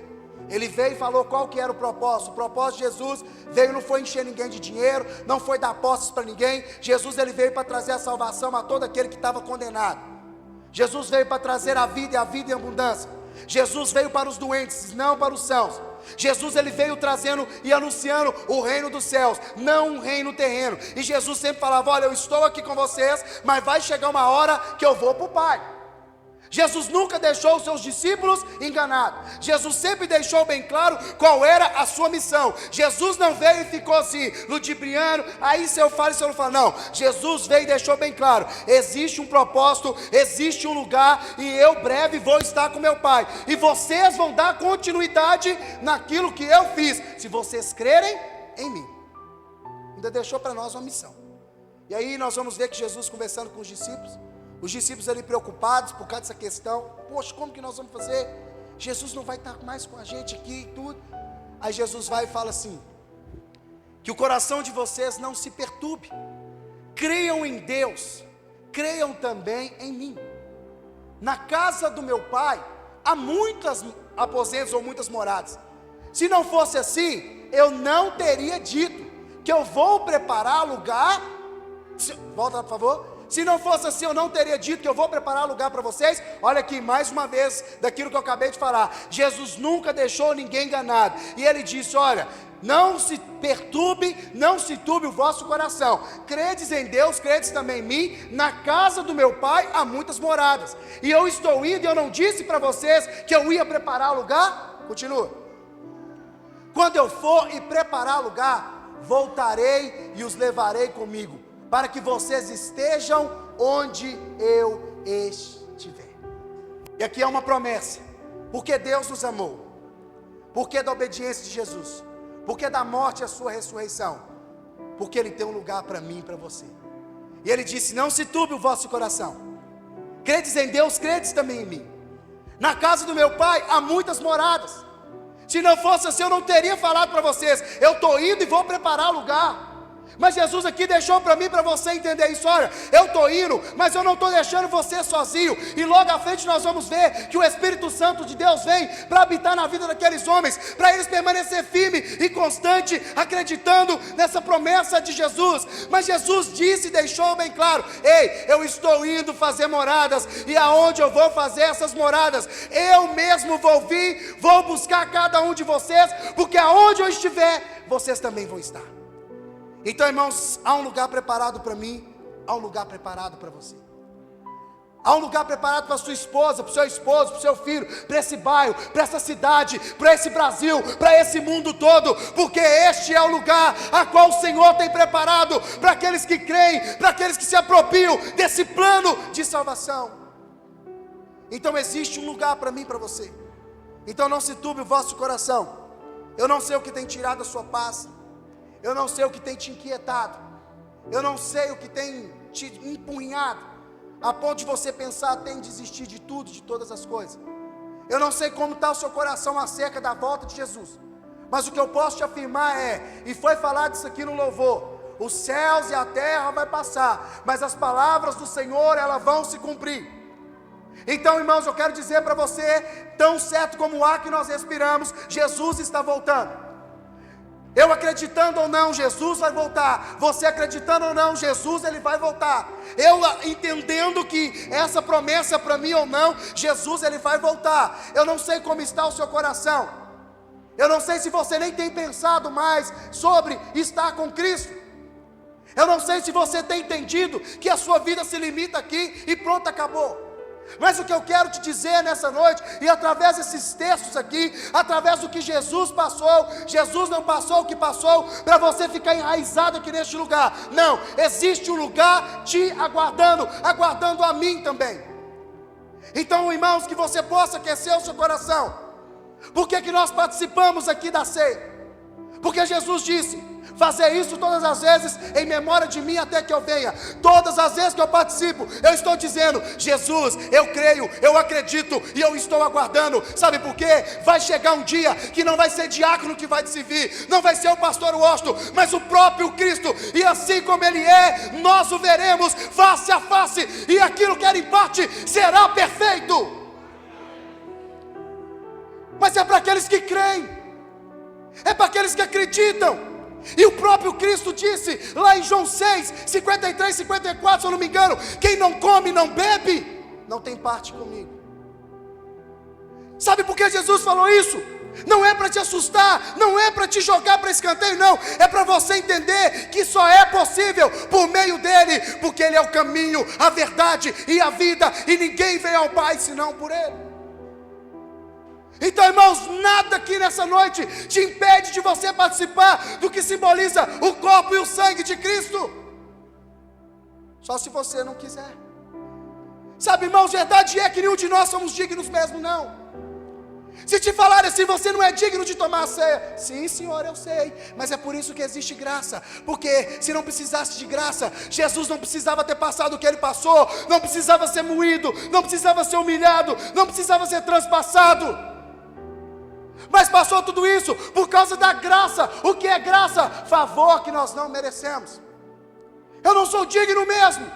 Ele veio e falou qual que era o propósito. O propósito de Jesus veio, não foi encher ninguém de dinheiro, não foi dar posses para ninguém. Jesus, Ele veio para trazer a salvação a todo aquele que estava condenado. Jesus veio para trazer a vida e a vida em abundância. Jesus veio para os doentes, não para os sãos. Jesus ele veio trazendo e anunciando o reino dos céus, não um reino terreno. E Jesus sempre falava: olha, eu estou aqui com vocês, mas vai chegar uma hora que eu vou para o Pai. Jesus nunca deixou os seus discípulos enganados. Jesus sempre deixou bem claro qual era a sua missão. Jesus não veio e ficou assim, ludibriando, aí se eu falo e se eu não falo. Não, Jesus veio e deixou bem claro: existe um propósito, existe um lugar, e eu breve vou estar com meu Pai, e vocês vão dar continuidade naquilo que eu fiz, se vocês crerem em mim. Ainda deixou para nós uma missão. E aí nós vamos ver que Jesus conversando com os discípulos ali preocupados por causa dessa questão: poxa, como que nós vamos fazer? Jesus não vai estar mais com a gente aqui e tudo. Aí Jesus vai e fala assim: que o coração de vocês não se perturbe, creiam em Deus, creiam também em mim. Na casa do meu Pai há muitos aposentos ou muitas moradas. Se não fosse assim, eu não teria dito que eu vou preparar lugar. Volta por favor. Se não fosse assim, eu não teria dito que eu vou preparar lugar para vocês. Olha aqui, mais uma vez, daquilo que eu acabei de falar. Jesus nunca deixou ninguém enganado. E ele disse: olha, não se perturbe, não se turbe o vosso coração. Credes em Deus, credes também em mim. Na casa do meu Pai há muitas moradas. E eu estou indo, e eu não disse para vocês que eu ia preparar lugar? Continua. Quando eu for e preparar lugar, voltarei e os levarei comigo, para que vocês estejam onde eu estiver. E aqui é uma promessa: porque Deus nos amou, porque da obediência de Jesus, porque da morte a sua ressurreição, porque Ele tem um lugar para mim e para você. E Ele disse: não se turbe o vosso coração, credes em Deus, credes também em mim. Na casa do meu Pai há muitas moradas. Se não fosse assim, eu não teria falado para vocês: eu estou indo e vou preparar lugar. Mas Jesus aqui deixou para mim e para você entender isso. Olha, eu estou indo, mas eu não estou deixando você sozinho. E logo à frente nós vamos ver que o Espírito Santo de Deus vem para habitar na vida daqueles homens, para eles permanecer firme e constante, acreditando nessa promessa de Jesus. Mas Jesus disse e deixou bem claro: ei, eu estou indo fazer moradas, e aonde eu vou fazer essas moradas, eu mesmo vou vir, vou buscar cada um de vocês, porque aonde eu estiver, vocês também vão estar. Então, irmãos, há um lugar preparado para mim, há um lugar preparado para você. Há um lugar preparado para a sua esposa, para o seu esposo, para o seu filho, para esse bairro, para essa cidade, para esse Brasil, para esse mundo todo, porque este é o lugar a qual o Senhor tem preparado para aqueles que creem, para aqueles que se apropriam desse plano de salvação. Então existe um lugar para mim e para você. Então não se turbe o vosso coração. Eu não sei o que tem tirado a sua paz, eu não sei o que tem te inquietado, eu não sei o que tem te empunhado, a ponto de você pensar até em desistir de tudo, de todas as coisas. Eu não sei como está o seu coração acerca da volta de Jesus, mas o que eu posso te afirmar é, e foi falado isso aqui no louvor: os céus e a terra vai passar, mas as palavras do Senhor, elas vão se cumprir. Então, irmãos, eu quero dizer para você, tão certo como o ar que nós respiramos, Jesus está voltando. Eu acreditando ou não, Jesus vai voltar. Você acreditando ou não, Jesus ele vai voltar. Eu entendendo que essa promessa é para mim ou não, Jesus ele vai voltar. Eu não sei como está o seu coração. Eu não sei se você nem tem pensado mais sobre estar com Cristo. Eu não sei se você tem entendido que a sua vida se limita aqui e pronto, acabou. Mas o que eu quero te dizer nessa noite, e através desses textos aqui, através do que Jesus passou, Jesus não passou o que passou para você ficar enraizado aqui neste lugar. Não, existe um lugar te aguardando, aguardando a mim também. Então, irmãos, que você possa aquecer o seu coração. Por que nós participamos aqui da ceia? Porque Jesus disse: fazer isso todas as vezes em memória de mim até que eu venha. Todas as vezes que eu participo, eu estou dizendo: Jesus, eu creio, eu acredito e eu estou aguardando. Sabe por quê? Vai chegar um dia que não vai ser diácono que vai te servir, não vai ser o pastor Washington, mas o próprio Cristo. E assim como Ele é, nós o veremos face a face, e aquilo que era em parte será perfeito. Mas é para aqueles que creem, é para aqueles que acreditam. E o próprio Cristo disse lá em João 6, 53, 54, se eu não me engano: quem não come, não bebe, não tem parte comigo. Sabe por que Jesus falou isso? Não é para te assustar, não é para te jogar para escanteio, não. É para você entender que só é possível por meio dele, porque ele é o caminho, a verdade e a vida, e ninguém vem ao Pai senão por ele. Então, irmãos, nada aqui nessa noite te impede de você participar do que simboliza o corpo e o sangue de Cristo, só se você não quiser. Sabe, irmãos, verdade é que nenhum de nós somos dignos mesmo, não. Se te falarem assim, você não é digno de tomar a ceia. Sim, Senhor, eu sei. Mas é por isso que existe graça. Porque se não precisasse de graça, Jesus não precisava ter passado o que ele passou. Não precisava ser moído, não precisava ser humilhado, não precisava ser transpassado. Mas passou tudo isso por causa da graça. O que é graça? Favor que nós não merecemos. Eu não sou digno mesmo.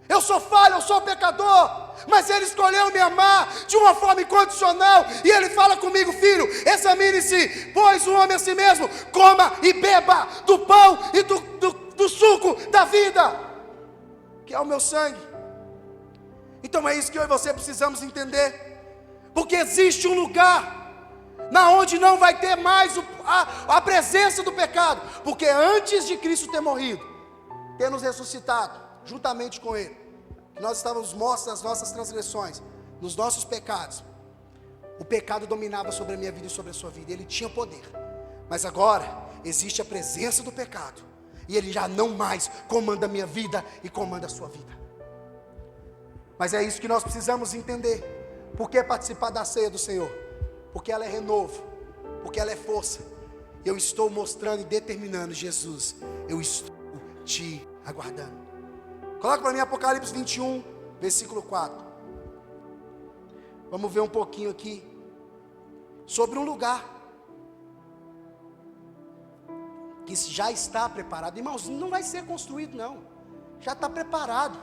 Eu sou falho, eu sou pecador. Mas ele escolheu me amar de uma forma incondicional. E ele fala comigo: filho, examine-se, pois o homem a si mesmo, coma e beba do pão e do suco da vida, que é o meu sangue. Então é isso que eu e você precisamos entender. Porque existe um lugar na onde não vai ter mais a presença do pecado. Porque antes de Cristo ter morrido, ter nos ressuscitado juntamente com ele, nós estávamos mortos nas nossas transgressões, nos nossos pecados. O pecado dominava sobre a minha vida e sobre a sua vida, ele tinha poder. Mas agora existe a presença do pecado, e ele já não mais comanda a minha vida e comanda a sua vida. Mas é isso que nós precisamos entender. Por que participar da ceia do Senhor? Porque ela é renovo, porque ela é força. Eu estou mostrando e determinando: Jesus, eu estou te aguardando. Coloca para mim Apocalipse 21, versículo 4. Vamos ver um pouquinho aqui sobre um lugar que já está preparado. Irmãos, não vai ser construído não, já está preparado.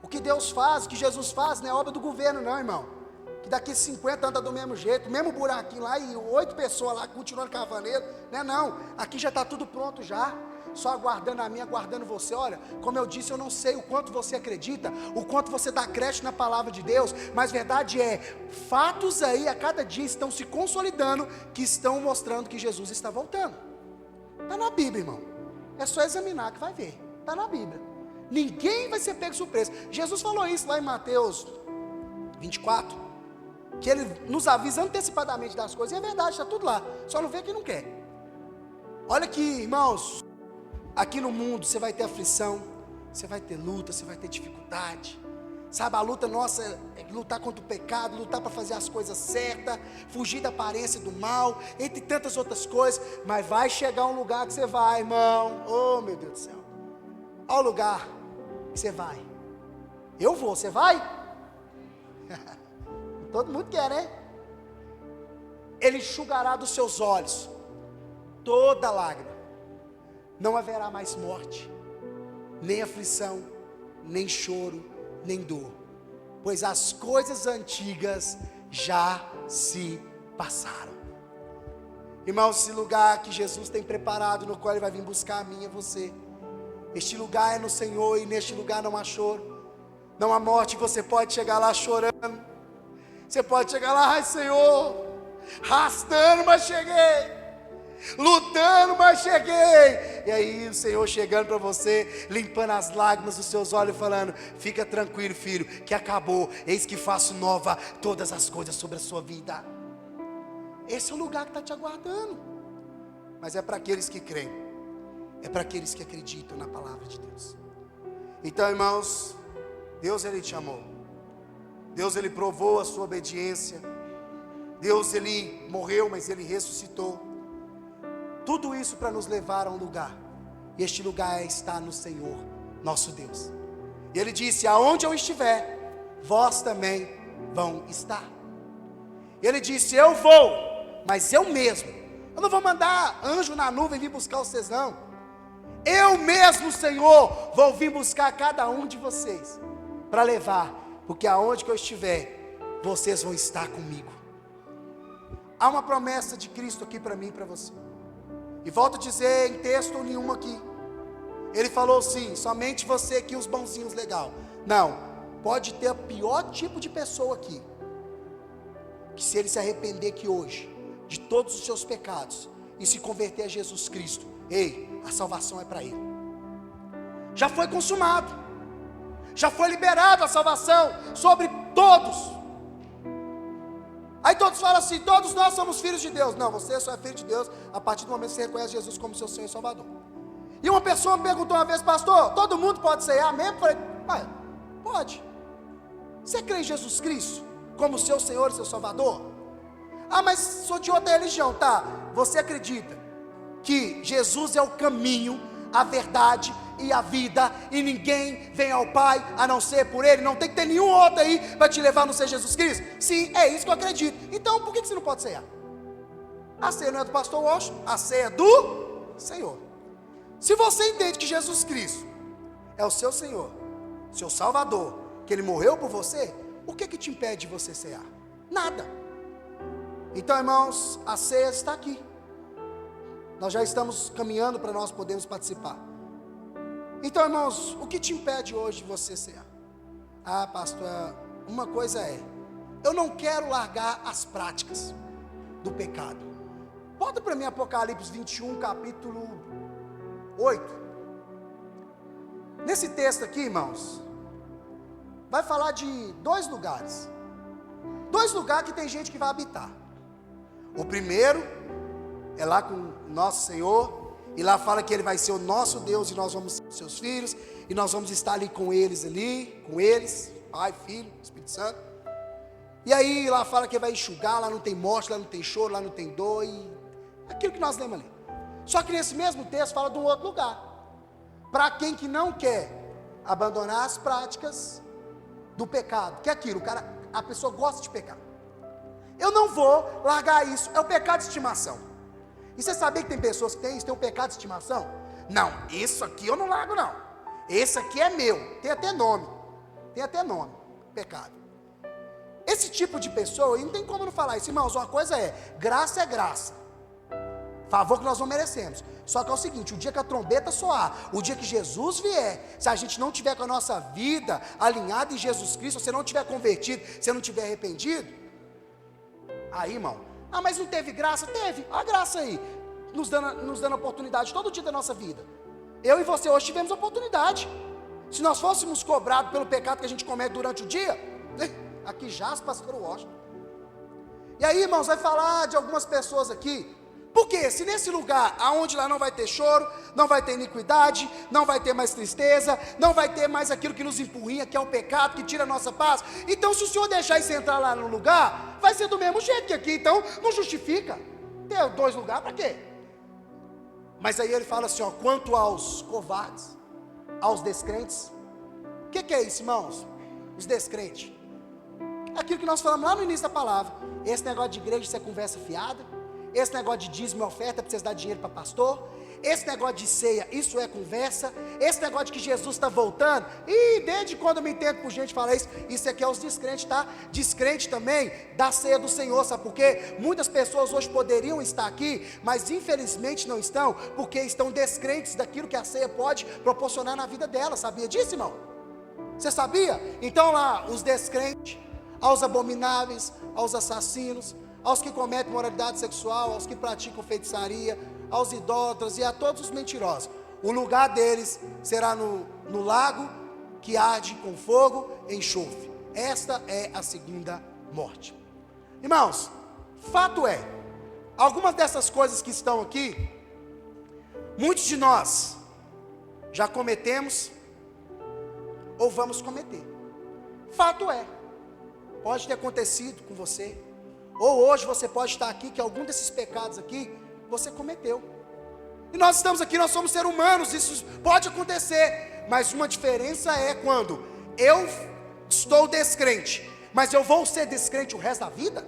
O que Deus faz, o que Jesus faz, não é obra do governo não, irmão. Que daqui 50 anda do mesmo jeito, mesmo buraquinho lá e 8 pessoas lá continuando cavaneiro, não, aqui já está tudo pronto já. Só aguardando a mim, aguardando você. Olha, como eu disse, eu não sei o quanto você acredita, o quanto você dá crédito na palavra de Deus, mas verdade é, fatos aí a cada dia estão se consolidando, que estão mostrando que Jesus está voltando. Está na Bíblia, irmão. É só examinar que vai ver. Está na Bíblia. Ninguém vai ser pego de surpresa. Jesus falou isso lá em Mateus 24, que ele nos avisa antecipadamente das coisas, e é verdade, está tudo lá, só não vê quem não quer. Olha aqui, irmãos, aqui no mundo você vai ter aflição, você vai ter luta, você vai ter dificuldade. Sabe, a luta nossa é lutar contra o pecado, lutar para fazer as coisas certas, fugir da aparência do mal, entre tantas outras coisas. Mas vai chegar um lugar que você vai, irmão. Oh, meu Deus do céu. Olha o lugar que você vai. Eu vou, você vai? Todo mundo quer, né? Ele enxugará dos seus olhos toda lágrima. Não haverá mais morte, nem aflição, nem choro, nem dor, pois as coisas antigas já se passaram. Irmãos, esse lugar que Jesus tem preparado, no qual Ele vai vir buscar a mim e a você, este lugar é no Senhor, e neste lugar não há choro, não há morte. Você pode chegar lá chorando, você pode chegar lá: ai Senhor, arrastando, mas cheguei, lutando, mas cheguei. E aí o Senhor chegando para você, limpando as lágrimas dos seus olhos, falando: fica tranquilo, filho, que acabou, eis que faço nova todas as coisas sobre a sua vida. Esse é o lugar que está te aguardando. Mas é para aqueles que creem, é para aqueles que acreditam na palavra de Deus. Então, irmãos, Deus, Ele te amou, Deus, Ele provou a sua obediência, Deus, Ele morreu, mas Ele ressuscitou. Tudo isso para nos levar a um lugar, e este lugar está no Senhor, nosso Deus. E Ele disse: aonde eu estiver, vós também vão estar. E Ele disse: eu vou, mas eu mesmo, eu não vou mandar anjo na nuvem vir buscar vocês não. Eu mesmo, Senhor, vou vir buscar cada um de vocês, para levar, porque aonde que eu estiver, vocês vão estar comigo. Há uma promessa de Cristo aqui para mim e para você. E volto a dizer, em texto nenhum aqui, Ele falou assim: somente você aqui, os bonzinhos legal. Não, pode ter o pior tipo de pessoa aqui, que se ele se arrepender aqui hoje de todos os seus pecados e se converter a Jesus Cristo, ei, a salvação é para ele. Já foi consumado, já foi liberado a salvação sobre todos. Aí todos falam assim: todos nós somos filhos de Deus. Não, você só é filho de Deus a partir do momento que você reconhece Jesus como seu Senhor e Salvador. E uma pessoa me perguntou uma vez: pastor, todo mundo pode ceiar mesmo? Eu falei: pode. Você crê em Jesus Cristo como seu Senhor e seu Salvador? Ah, mas sou de outra religião. Tá, você acredita que Jesus é o caminho, a verdade e a vida, e ninguém vem ao Pai a não ser por Ele? Não tem que ter nenhum outro aí para te levar a não ser Jesus Cristo? Sim, é isso que eu acredito. Então por que você não pode ceiar? A ceia não é do pastor Washington, a ceia é do Senhor. Se você entende que Jesus Cristo é o seu Senhor, seu Salvador, que Ele morreu por você, o que te impede de você cear? Nada. Então, irmãos, a ceia está aqui. Nós já estamos caminhando para nós podermos participar. Então, irmãos, o que te impede hoje de você cear? Ah, pastor, uma coisa é: eu não quero largar as práticas do pecado. Bota para mim Apocalipse 21, capítulo 8. Nesse texto aqui, irmãos, vai falar de dois lugares que tem gente que vai habitar. O primeiro é lá com nosso Senhor, e lá fala que Ele vai ser o nosso Deus, e nós vamos ser seus filhos, e nós vamos estar ali, com eles, Pai, Filho, Espírito Santo. E aí lá fala que Ele vai enxugar, lá não tem morte, lá não tem choro, lá não tem dor, e aquilo que nós lemos ali. Só que nesse mesmo texto fala de um outro lugar, para quem que não quer abandonar as práticas do pecado, que é aquilo, a pessoa gosta de pecar. Eu não vou largar isso, é o pecado de estimação. E você sabia que tem pessoas que têm isso, tem um pecado de estimação? Não, isso aqui eu não largo não, esse aqui é meu, tem até nome, pecado. Esse tipo de pessoa, e não tem como não falar isso, irmãos. Uma coisa é graça, favor que nós não merecemos. Só que é o seguinte: o dia que a trombeta soar, o dia que Jesus vier, se a gente não tiver com a nossa vida alinhada em Jesus Cristo, se você não tiver convertido, se você não tiver arrependido, aí, irmão, mas não teve graça? Teve, a graça aí, nos dando oportunidade todo dia da nossa vida. Eu e você hoje tivemos oportunidade. Se nós fôssemos cobrados pelo pecado que a gente comete durante o dia, aqui já as pastor Washington. E aí, irmãos, vai falar de algumas pessoas aqui. Porque se nesse lugar, aonde lá não vai ter choro, não vai ter iniquidade, não vai ter mais tristeza, não vai ter mais aquilo que nos empurrinha, que é o pecado, que tira a nossa paz, então se o Senhor deixar isso entrar lá no lugar, vai ser do mesmo jeito que aqui. Então não justifica ter dois lugares, para quê? Mas aí ele fala assim, quanto aos covardes, aos descrentes. O que é isso, irmãos? Os descrentes, aquilo que nós falamos lá no início da palavra. Esse negócio de igreja, isso é conversa fiada. Esse negócio de dízimo e oferta, precisa dar dinheiro para pastor. Esse negócio de ceia, isso é conversa. Esse negócio de que Jesus está voltando, e desde quando eu me entendo por gente falar isso aqui é os descrentes, tá? Descrente também da ceia do Senhor, sabe por quê? Muitas pessoas hoje poderiam estar aqui, mas infelizmente não estão, porque estão descrentes daquilo que a ceia pode proporcionar na vida delas. Sabia disso, irmão? Você sabia? Então lá, os descrentes, aos abomináveis, aos assassinos, aos que cometem moralidade sexual, aos que praticam feitiçaria, aos idólatras e a todos os mentirosos, o lugar deles será no lago que arde com fogo e enxofre. Esta é a segunda morte. Irmãos, fato é, algumas dessas coisas que estão aqui, muitos de nós já cometemos ou vamos cometer. Fato é, pode ter acontecido com você, ou hoje você pode estar aqui, que algum desses pecados aqui, você cometeu. E nós estamos aqui, nós somos seres humanos, isso pode acontecer. Mas uma diferença é quando eu estou descrente, mas eu vou ser descrente o resto da vida?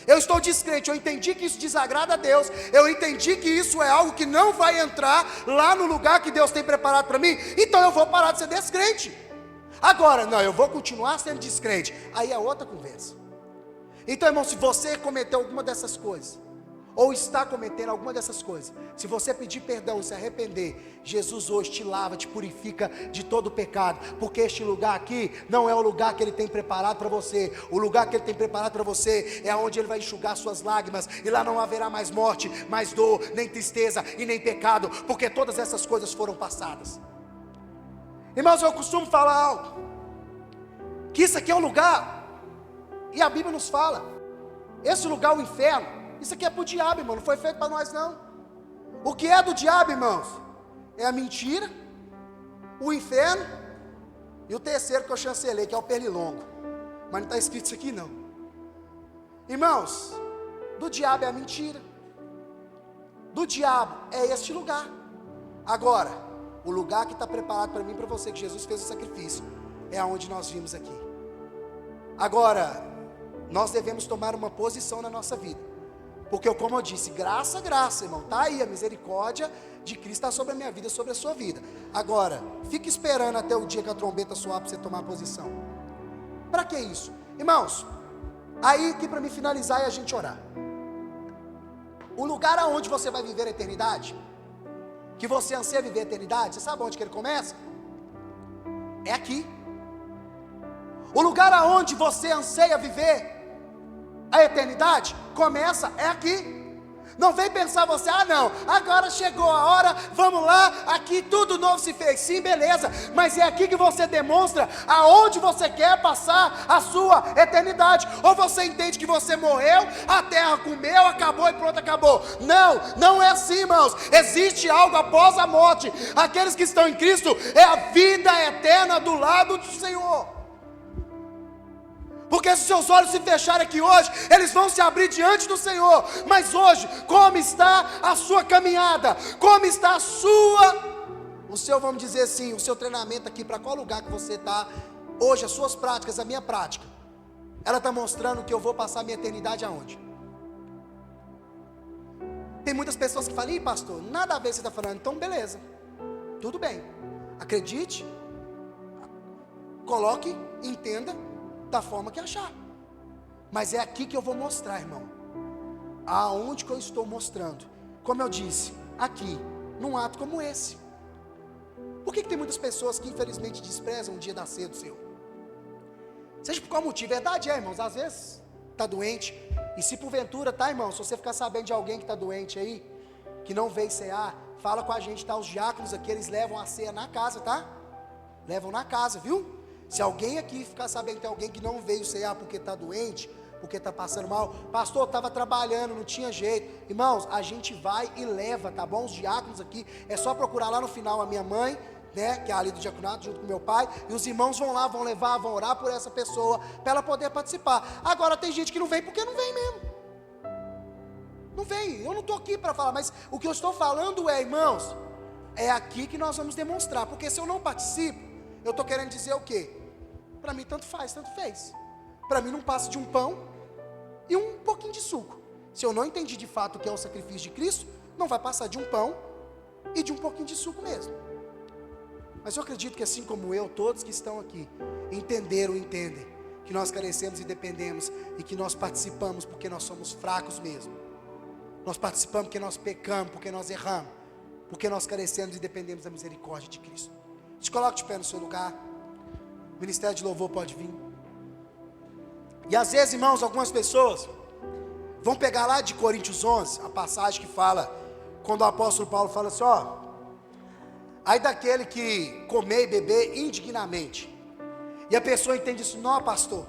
Eu estou descrente, eu entendi que isso desagrada a Deus, eu entendi que isso é algo que não vai entrar lá no lugar que Deus tem preparado para mim, então eu vou parar de ser descrente. Agora, não, eu vou continuar sendo descrente, aí é outra conversa. Então, irmão, se você cometeu alguma dessas coisas, ou está cometendo alguma dessas coisas, se você pedir perdão e se arrepender, Jesus hoje te lava, te purifica de todo o pecado, porque este lugar aqui não é o lugar que Ele tem preparado para você. O lugar que Ele tem preparado para você é onde Ele vai enxugar suas lágrimas, e lá não haverá mais morte, mais dor, nem tristeza e nem pecado, porque todas essas coisas foram passadas. Irmãos, eu costumo falar algo, que isso aqui é um lugar, e a Bíblia nos fala, esse lugar, o inferno, isso aqui é para o diabo, irmão, não foi feito para nós não. O que é do diabo, irmãos? É a mentira, o inferno, e o terceiro que eu chancelei, que é o pernilongo, mas não está escrito isso aqui não. Irmãos, do diabo é a mentira, do diabo é este lugar. Agora, o lugar que está preparado para mim e para você, que Jesus fez o sacrifício, é aonde nós vimos aqui. Agora, nós devemos tomar uma posição na nossa vida, porque como eu disse, graça, irmão, está aí, a misericórdia de Cristo está sobre a minha vida, sobre a sua vida. Agora, fique esperando até o dia que a trombeta soar para você tomar posição. Para que isso? Irmãos, aí aqui para me finalizar e a gente orar. O lugar aonde você vai viver a eternidade, que você anseia viver a eternidade, você sabe onde que ele começa? É aqui. O lugar aonde você anseia viver a eternidade, começa, é aqui. Não vem pensar você, não, agora chegou a hora, vamos lá, aqui tudo novo se fez. Sim, beleza, mas é aqui que você demonstra aonde você quer passar a sua eternidade. Ou você entende que você morreu, a terra comeu, acabou e pronto, acabou. Não, não é assim, irmãos. Existe algo após a morte. Aqueles que estão em Cristo, é a vida eterna do lado do Senhor. Porque se seus olhos se fecharem aqui hoje, eles vão se abrir diante do Senhor. Mas hoje, como está a sua caminhada? Como está o seu, vamos dizer assim, o seu treinamento aqui, para qual lugar que você está? Hoje, as suas práticas, a minha prática, ela está mostrando que eu vou passar a minha eternidade aonde? Tem muitas pessoas que falam, ih pastor, nada a ver você está falando. Então beleza, tudo bem, acredite, coloque, entenda da forma que achar, mas é aqui que eu vou mostrar, irmão, aonde que eu estou mostrando, como eu disse, aqui, num ato como esse. Por que tem muitas pessoas que infelizmente desprezam o dia da ceia do Senhor? Seja por qual motivo? Verdade é, irmãos, às vezes está doente, e se porventura, tá, irmão, se você ficar sabendo de alguém que está doente aí, que não veio cear, fala com a gente, tá, os diáconos aqui, eles levam a ceia na casa, tá? Levam na casa, viu? Se alguém aqui ficar sabendo que tem alguém que não veio cear porque está doente, porque está passando mal, pastor, estava trabalhando, não tinha jeito, irmãos, a gente vai e leva, tá bom? Os diáconos aqui, é só procurar lá no final a minha mãe, né, que é ali do diaconato, junto com meu pai, e os irmãos vão lá, vão levar, vão orar por essa pessoa, para ela poder participar. Agora tem gente que não vem porque não vem mesmo, não vem, eu não estou aqui para falar, mas o que eu estou falando é, irmãos, é aqui que nós vamos demonstrar, porque se eu não participo, eu estou querendo dizer o quê? Para mim tanto faz, tanto fez. Para mim não passa de um pão e um pouquinho de suco. Se eu não entendi de fato o que é o sacrifício de Cristo, não vai passar de um pão e de um pouquinho de suco mesmo. Mas eu acredito que assim como eu, todos que estão aqui entenderam, entendem que nós carecemos e dependemos, e que nós participamos porque nós somos fracos mesmo. Nós participamos porque nós pecamos, porque nós erramos, porque nós carecemos e dependemos da misericórdia de Cristo. Se coloque de pé no seu lugar. O ministério de louvor pode vir. E às vezes, irmãos, algumas pessoas vão pegar lá de Coríntios 11, a passagem que fala, quando o apóstolo Paulo fala assim, aí daquele que comer e beber indignamente. E a pessoa entende isso, não, pastor,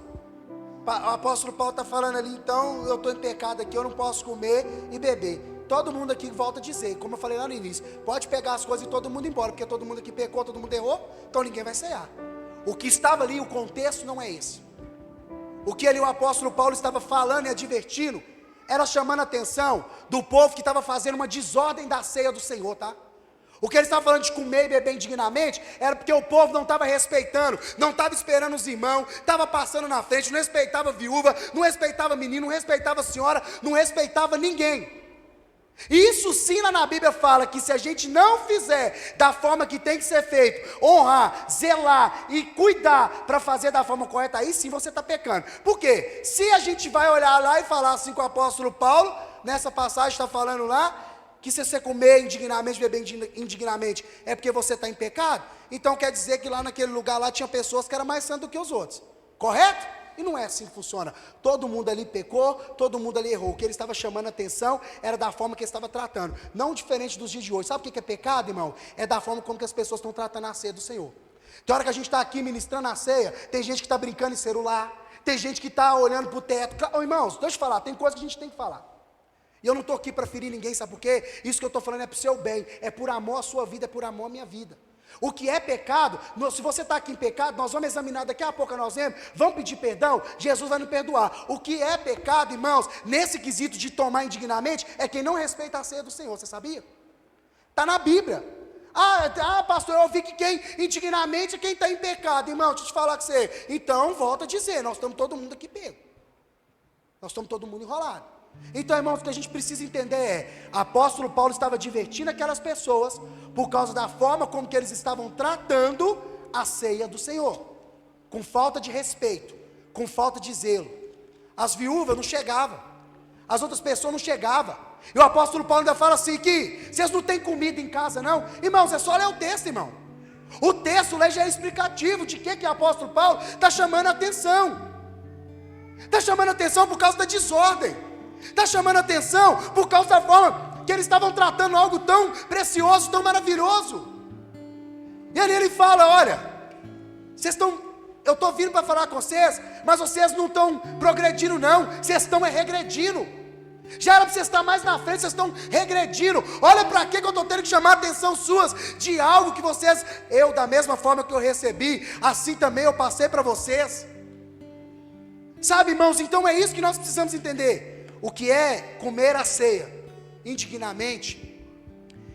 o apóstolo Paulo está falando ali, então eu estou em pecado aqui, eu não posso comer e beber. Todo mundo aqui volta a dizer, como eu falei lá no início, pode pegar as coisas e todo mundo ir embora, porque todo mundo aqui pecou, todo mundo errou, então ninguém vai cear. O que estava ali, o contexto não é esse. O que ali o apóstolo Paulo estava falando e advertindo, era chamando a atenção do povo que estava fazendo uma desordem da ceia do Senhor, tá? O que ele estava falando de comer e beber indignamente, era porque o povo não estava respeitando, não estava esperando os irmãos, estava passando na frente, não respeitava a viúva, não respeitava menino, não respeitava a senhora, não respeitava ninguém. E isso sim lá na Bíblia fala que se a gente não fizer da forma que tem que ser feito, honrar, zelar e cuidar para fazer da forma correta, aí sim você está pecando. Por quê? Se a gente vai olhar lá e falar assim com o apóstolo Paulo, nessa passagem está falando lá, que se você comer indignamente, beber indignamente, é porque você está em pecado. Então quer dizer que lá naquele lugar lá tinha pessoas que eram mais santas do que os outros, correto? E não é assim que funciona. Todo mundo ali pecou, todo mundo ali errou. O que ele estava chamando a atenção era da forma que ele estava tratando, não diferente dos dias de hoje. Sabe o que é pecado, irmão? É da forma como que as pessoas estão tratando a ceia do Senhor. Tem hora que a gente está aqui ministrando a ceia, tem gente que está brincando em celular, tem gente que está olhando para o teto. Oh, irmãos, deixa eu te falar, tem coisa que a gente tem que falar. E eu não estou aqui para ferir ninguém, sabe por quê? Isso que eu estou falando é para o seu bem, é por amor à sua vida, é por amor à minha vida. O que é pecado, se você está aqui em pecado, nós vamos examinar daqui a pouco, nós vamos pedir perdão, Jesus vai nos perdoar. O que é pecado, irmãos, nesse quesito de tomar indignamente, é quem não respeita a ceia do Senhor, você sabia? Está na Bíblia. Pastor, eu ouvi que quem indignamente é quem está em pecado. Irmão, deixa eu te falar com você. Então, volta a dizer, nós estamos todo mundo aqui pego. Nós estamos todo mundo enrolado. Então, irmãos, o que a gente precisa entender é, apóstolo Paulo estava divertindo aquelas pessoas, por causa da forma como que eles estavam tratando a ceia do Senhor, com falta de respeito, com falta de zelo. As viúvas não chegavam, as outras pessoas não chegavam, e o apóstolo Paulo ainda fala assim, que vocês não têm comida em casa não, irmãos, é só ler o texto, irmão, o texto lá já é explicativo, de que o apóstolo Paulo está chamando a atenção, por causa da desordem, está chamando a atenção por causa da forma que eles estavam tratando algo tão precioso, tão maravilhoso. E ali ele fala, olha, eu estou vindo para falar com vocês, mas vocês não estão progredindo não, vocês estão regredindo. Já era para vocês estar mais na frente, vocês estão regredindo. Olha para que eu estou tendo que chamar a atenção suas de algo que vocês, da mesma forma que eu recebi, assim também eu passei para vocês. Sabe, irmãos, então é isso que nós precisamos entender. O que é comer a ceia indignamente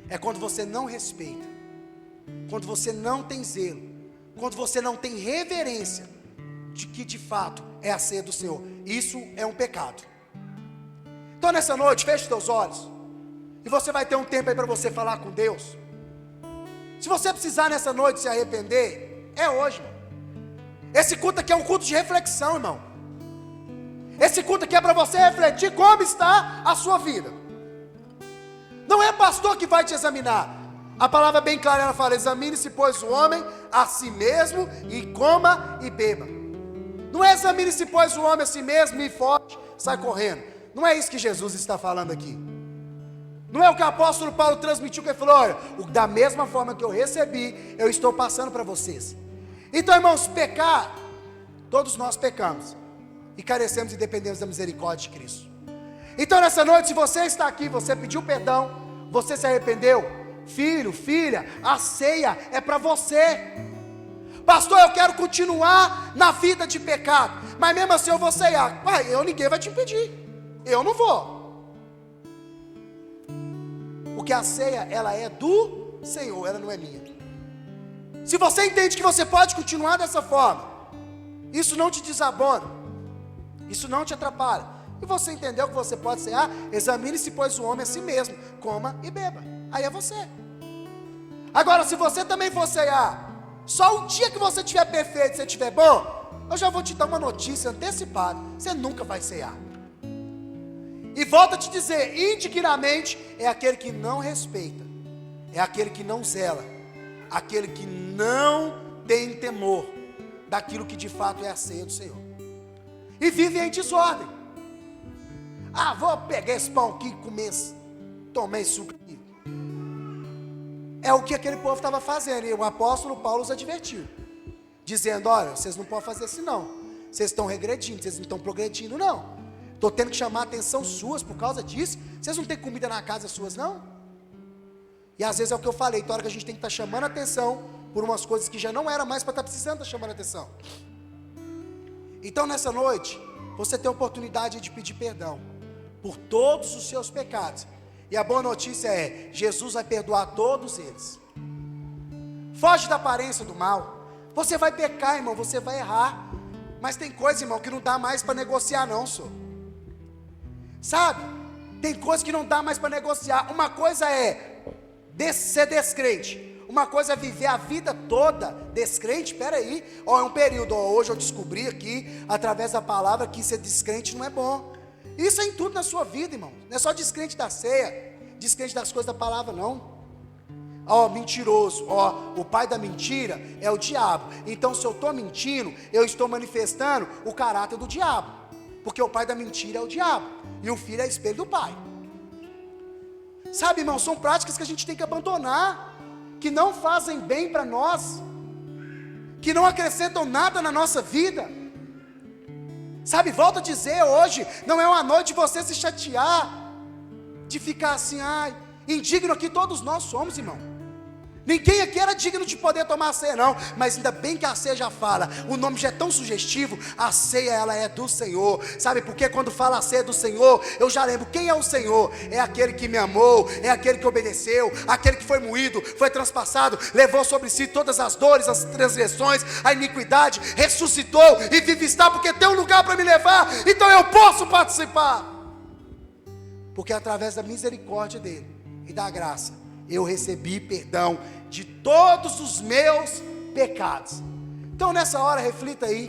é quando você não respeita, quando você não tem zelo, quando você não tem reverência de que de fato é a ceia do Senhor. Isso é um pecado. Então nessa noite, feche os teus olhos e você vai ter um tempo aí para você falar com Deus. Se você precisar nessa noite se arrepender, é hoje, irmão. Esse culto aqui é um culto de reflexão, irmão. Esse culto aqui é para você refletir como está a sua vida. Não é pastor que vai te examinar. A palavra é bem clara, ela fala, examine-se pois o homem a si mesmo e coma e beba. Não é examine-se pois o homem a si mesmo e forte, sai correndo. Não é isso que Jesus está falando aqui. Não é o que o apóstolo Paulo transmitiu, que ele falou, olha, da mesma forma que eu recebi, eu estou passando para vocês. Então, irmãos, pecar, todos nós pecamos. E carecemos e dependemos da misericórdia de Cristo. Então nessa noite, se você está aqui, você pediu perdão, você se arrependeu, filho, filha, a ceia é para você. Pastor, eu quero continuar na vida de pecado, mas mesmo assim eu vou ceiar. Ninguém vai te impedir, eu não vou. Porque a ceia, ela é do Senhor, ela não é minha. Se você entende que você pode continuar dessa forma, isso não te desabona, isso não te atrapalha, e você entendeu que você pode cear, examine-se pois o homem a si mesmo, coma e beba, aí é você. Agora se você também for cear, só o dia que você estiver perfeito, se estiver bom, eu já vou te dar uma notícia antecipada, você nunca vai cear. E volto a te dizer, indignamente é aquele que não respeita, é aquele que não zela, aquele que não tem temor daquilo que de fato é a ceia do Senhor. E vivem em desordem. Vou pegar esse pão aqui e comer, tomar esse suco aqui. É o que aquele povo estava fazendo, e o apóstolo Paulo os advertiu, dizendo, olha, vocês não podem fazer assim não, vocês estão regredindo, vocês não estão progredindo não, estou tendo que chamar a atenção suas por causa disso, vocês não têm comida na casa suas não? E às vezes é o que eu falei, tem hora que a gente tem que estar chamando a atenção por umas coisas que já não era mais para estar precisando estar chamando a atenção. Então nessa noite, você tem a oportunidade de pedir perdão por todos os seus pecados. E a boa notícia é, Jesus vai perdoar todos eles. Foge da aparência do mal. Você vai pecar, irmão, você vai errar. Mas tem coisa, irmão, que não dá mais para negociar não, senhor. Sabe? Tem coisa que não dá mais para negociar. Uma coisa é ser descrente. Uma coisa é viver a vida toda descrente. Espera aí, é um período, hoje eu descobri aqui, através da palavra, que ser descrente não é bom. Isso é em tudo na sua vida, irmão. Não é só descrente da ceia, descrente das coisas da palavra, não. Mentiroso, o pai da mentira é o diabo. Então, se eu estou mentindo, eu estou manifestando o caráter do diabo, porque o pai da mentira é o diabo, e o filho é espelho do pai. Sabe, irmão, são práticas que a gente tem que abandonar, que não fazem bem para nós, que não acrescentam nada na nossa vida. Sabe, volto a dizer hoje, não é uma noite de você se chatear, de ficar assim, indigno aqui todos nós somos, irmão. Ninguém aqui era digno de poder tomar a ceia, não. Mas ainda bem que a ceia já fala. O nome já é tão sugestivo. A ceia, ela é do Senhor. Sabe por quê? Quando fala a ceia do Senhor, eu já lembro quem é o Senhor. É aquele que me amou, é aquele que obedeceu, aquele que foi moído, foi transpassado, levou sobre si todas as dores, as transgressões, a iniquidade, ressuscitou e vive está, porque tem um lugar para me levar. Então eu posso participar, porque através da misericórdia dele e da graça, eu recebi perdão de todos os meus pecados. Então nessa hora reflita aí,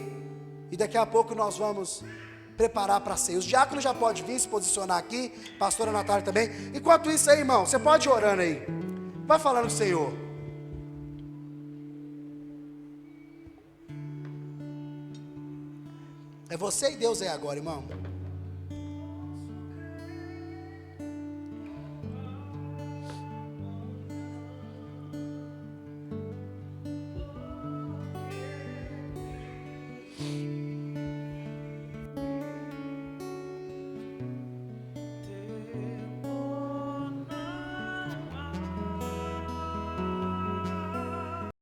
e daqui a pouco nós vamos preparar para a ceia. Os diáconos já podem vir se posicionar aqui, pastora Natália também. Enquanto isso aí, irmão, você pode ir orando aí, vai falando com o Senhor. É você e Deus aí agora, irmão.